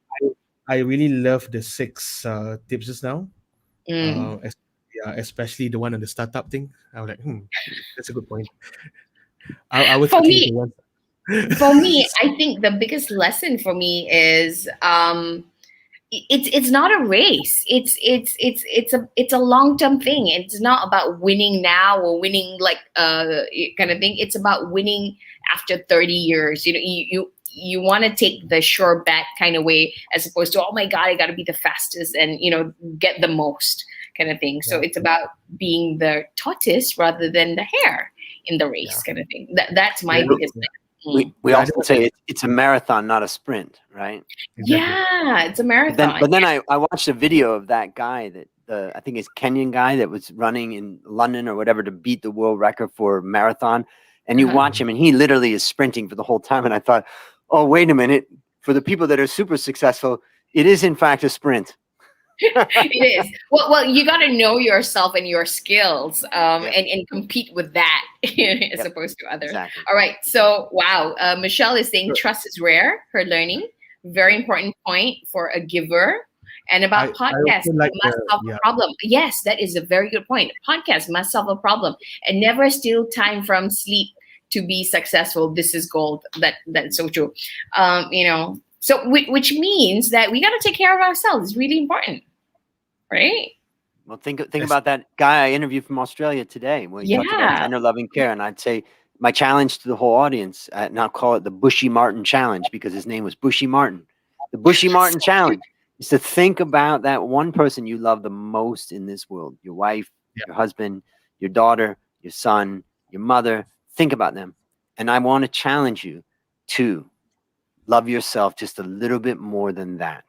I really love the 6 tips just now. Especially the one on the startup thing. I was like, that's a good point. I was for me, I think the biggest lesson for me is it's not a race. It's a long-term thing. It's not about winning now or winning like kind of thing. It's about winning after 30 years. You want to take the sure bet kind of way, as opposed to, oh my God, I got to be the fastest and, get the most kind of thing. So it's about being the tortoise rather than the hare in the race kind of thing. That's my biggest thing. We often say it's a marathon, not a sprint, right? Yeah, it's a marathon. But then I watched a video of that guy that I think is Kenyan guy that was running in London or whatever to beat the world record for marathon. And you watch him and he literally is sprinting for the whole time. And I thought, oh, wait a minute. For the people that are super successful, it is in fact a sprint. It is. Well, you got to know yourself and your skills and compete with that as opposed to others. Exactly. All right. So, wow. Michelle is saying trust is rare, her learning. Very important point for a giver. And about podcasts, must solve a problem. Yes, that is a very good point. Podcast must solve a problem and never steal time from sleep to be successful. This is gold. That's so true. So which means that we got to take care of ourselves. It's really important, right? Well, think about that guy I interviewed from Australia today. When he talked about tender loving care, and I'd say my challenge to the whole audience, and I'll call it the Bushy Martin Challenge because his name was Bushy Martin. The Bushy Martin Challenge is to think about that one person you love the most in this world: your wife, your husband, your daughter, your son, your mother. Think about them, and I want to challenge you to love yourself just a little bit more than that.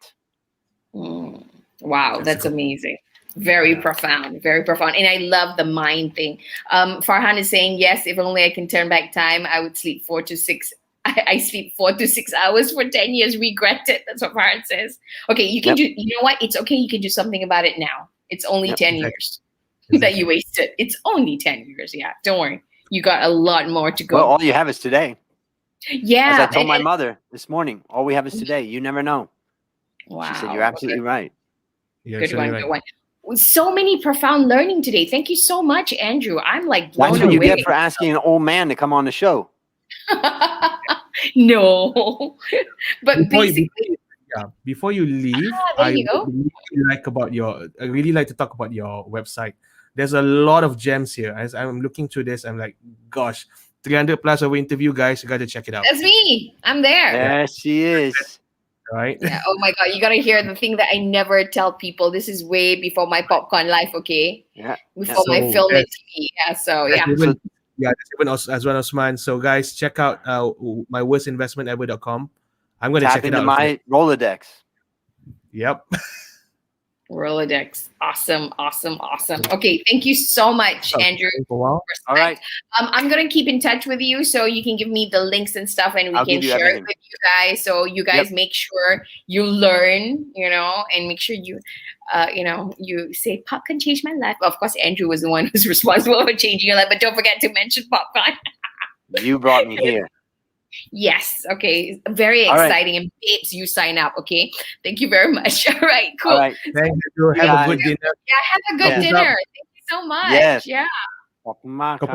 Wow, that's amazing. Very profound, very profound. And I love the mind thing. Farhan is saying, yes, if only I can turn back time, I would sleep 4 to 6. I sleep 4 to 6 hours for 10 years. Regret it. That's what Farhan says. Okay, you can do, you know what? It's okay. You can do something about it now. It's only 10 years that you wasted. It's only 10 years. Yeah, don't worry. You got a lot more to go. Well, all you have is today. Yeah. As I told my mother this morning, all we have is today. You never know. Wow. She said, you're absolutely right. Good one, good one. So many profound learning today. Thank you so much, Andrew. I'm like blown away. That's what you get for asking an old man to come on the show. No. But before you leave, I really like to talk about your website. There's a lot of gems here. As I'm looking through this, I'm like, gosh, 300 plus of interview, guys. You got to check it out. That's me. I'm there. There she is. Right? Yeah. Oh my God. You got to hear the thing that I never tell people. This is way before my popcorn life, okay? Yeah. Before my film and TV. Yeah. So, yeah. Even as well, Osman. So, guys, check out my worstinvestmentever.com. I'm going to check it out. Tap into my Rolodex. Yep. Rolodex. Awesome. Okay, thank you so much, Andrew. All right. I'm gonna keep in touch with you so you can give me the links and stuff, and we can share it with you guys. So you guys make sure you learn, and make sure you, you say Pop can change my life. Of course, Andrew was the one who's responsible for changing your life, but don't forget to mention Popcorn. You brought me here. Yes. Okay. Very exciting. And babes, you sign up. Okay. Thank you very much. All right. Cool. All right. Thank you. Have a good dinner. Yeah. Have a good dinner. Thank you so much. Yes. Yeah. Kapun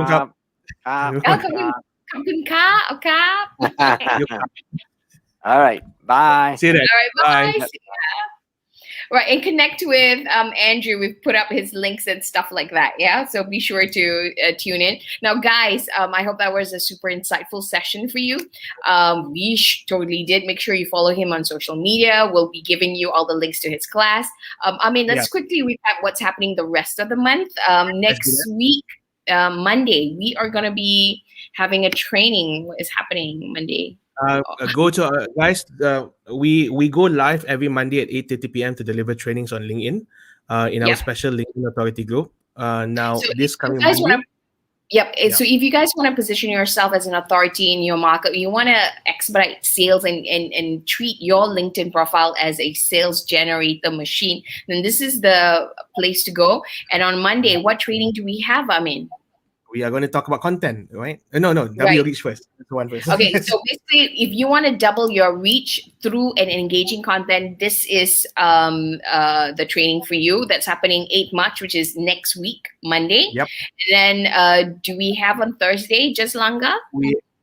ka. All right. Bye. See you then. All right. Bye. Bye. See ya. Right, and connect with Andrew. We've put up his links and stuff like that. Yeah, so be sure to tune in. Now, guys, I hope that was a super insightful session for you. We totally did. Make sure you follow him on social media. We'll be giving you all the links to his class. Let's quickly recap what's happening the rest of the month. Next week, Monday, we are going to be having a training. What is happening Monday? Go to guys. We go live every Monday at 8:30 p.m. to deliver trainings on LinkedIn in our special LinkedIn Authority group. Now, so this coming Monday. So if you guys want to position yourself as an authority in your market, you want to expedite sales and treat your LinkedIn profile as a sales generator machine, then this is the place to go. And on Monday, what training do we have, Amin? We are going to talk about content, right? No, double your reach first. That's the one first. Okay, so basically, if you want to double your reach through an engaging content, this is the training for you. That's happening 8 March, which is next week, Monday. Yep. And then do we have on Thursday, just Langa?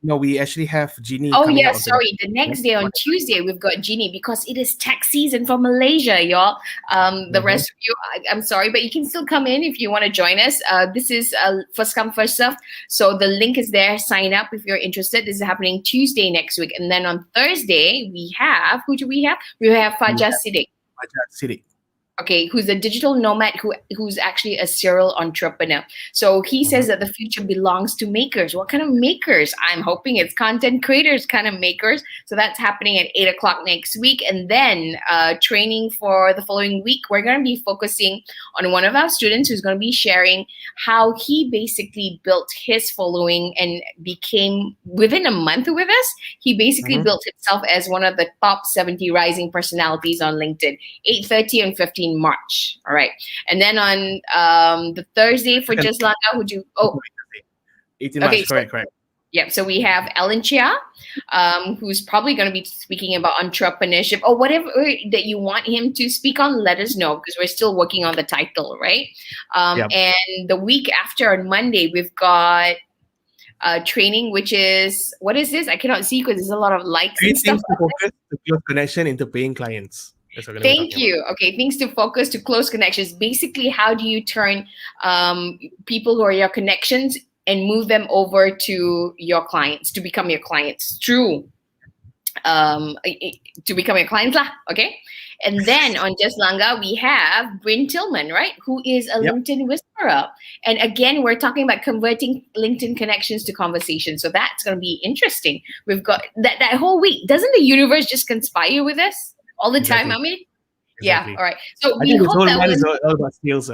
We actually have Jeannie. Oh, yeah, sorry. The next day on Tuesday, we've got Jeannie because it is tax season for Malaysia, y'all. The rest of you, I'm sorry, but you can still come in if you want to join us. This is first come, first serve. So the link is there. Sign up if you're interested. This is happening Tuesday next week. And then on Thursday, we have, who do we have? We have Fajar Siddiq. Okay, who's a digital nomad who's actually a serial entrepreneur. So he says that the future belongs to makers. What kind of makers? I'm hoping it's content creators kind of makers. So that's happening at 8 o'clock next week. And then training for the following week, we're going to be focusing on one of our students who's going to be sharing how he basically built his following and became, within a month with us, he basically built himself as one of the top 70 rising personalities on LinkedIn. 8:30 and 15 March. All right. And then on the Thursday for Just Langa, would you? 18 March, correct. Yeah. So we have Ellen Chia, who's probably going to be speaking about entrepreneurship or whatever that you want him to speak on. Let us know because we're still working on the title, right? And the week after on Monday, we've got training, which is, what is this? I cannot see because there's a lot of likes and stuff. To focus to build connection into paying clients. Thank you. Okay, things to focus to close connections. Basically, how do you turn people who are your connections and move them over to your clients, to become your clients? True. To become your clients lah. Okay. And then on Just Langa, we have Bryn Tillman, right? Who is a LinkedIn whisperer. And again, we're talking about converting LinkedIn connections to conversation. So that's going to be interesting. We've got that whole week. Doesn't the universe just conspire with us all the time, I mean? Exactly. Yeah, all right. So I we think this hope whole that month was... is all about sales.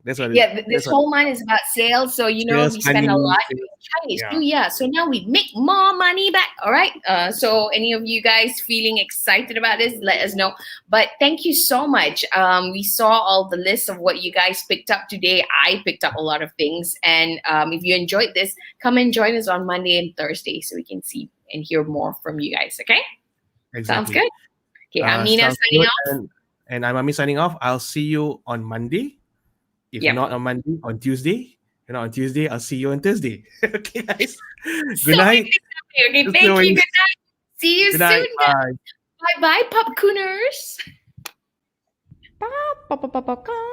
That's what this whole month is about sales. So, you know, we spend a lot in Chinese New Year. So now we make more money back. All right. So any of you guys feeling excited about this, let us know. But thank you so much. We saw all the lists of what you guys picked up today. I picked up a lot of things. And if you enjoyed this, come and join us on Monday and Thursday so we can see and hear more from you guys. Okay? Exactly. Sounds good? Okay, I'm Nina signing off. And I'm Ami signing off. I'll see you on Monday. If not on Monday, on Tuesday. If not on Tuesday, I'll see you on Thursday. Okay, guys. Good night. Okay, thank you. Good night. See you soon. Bye. Bye-bye, popcooners. Bye.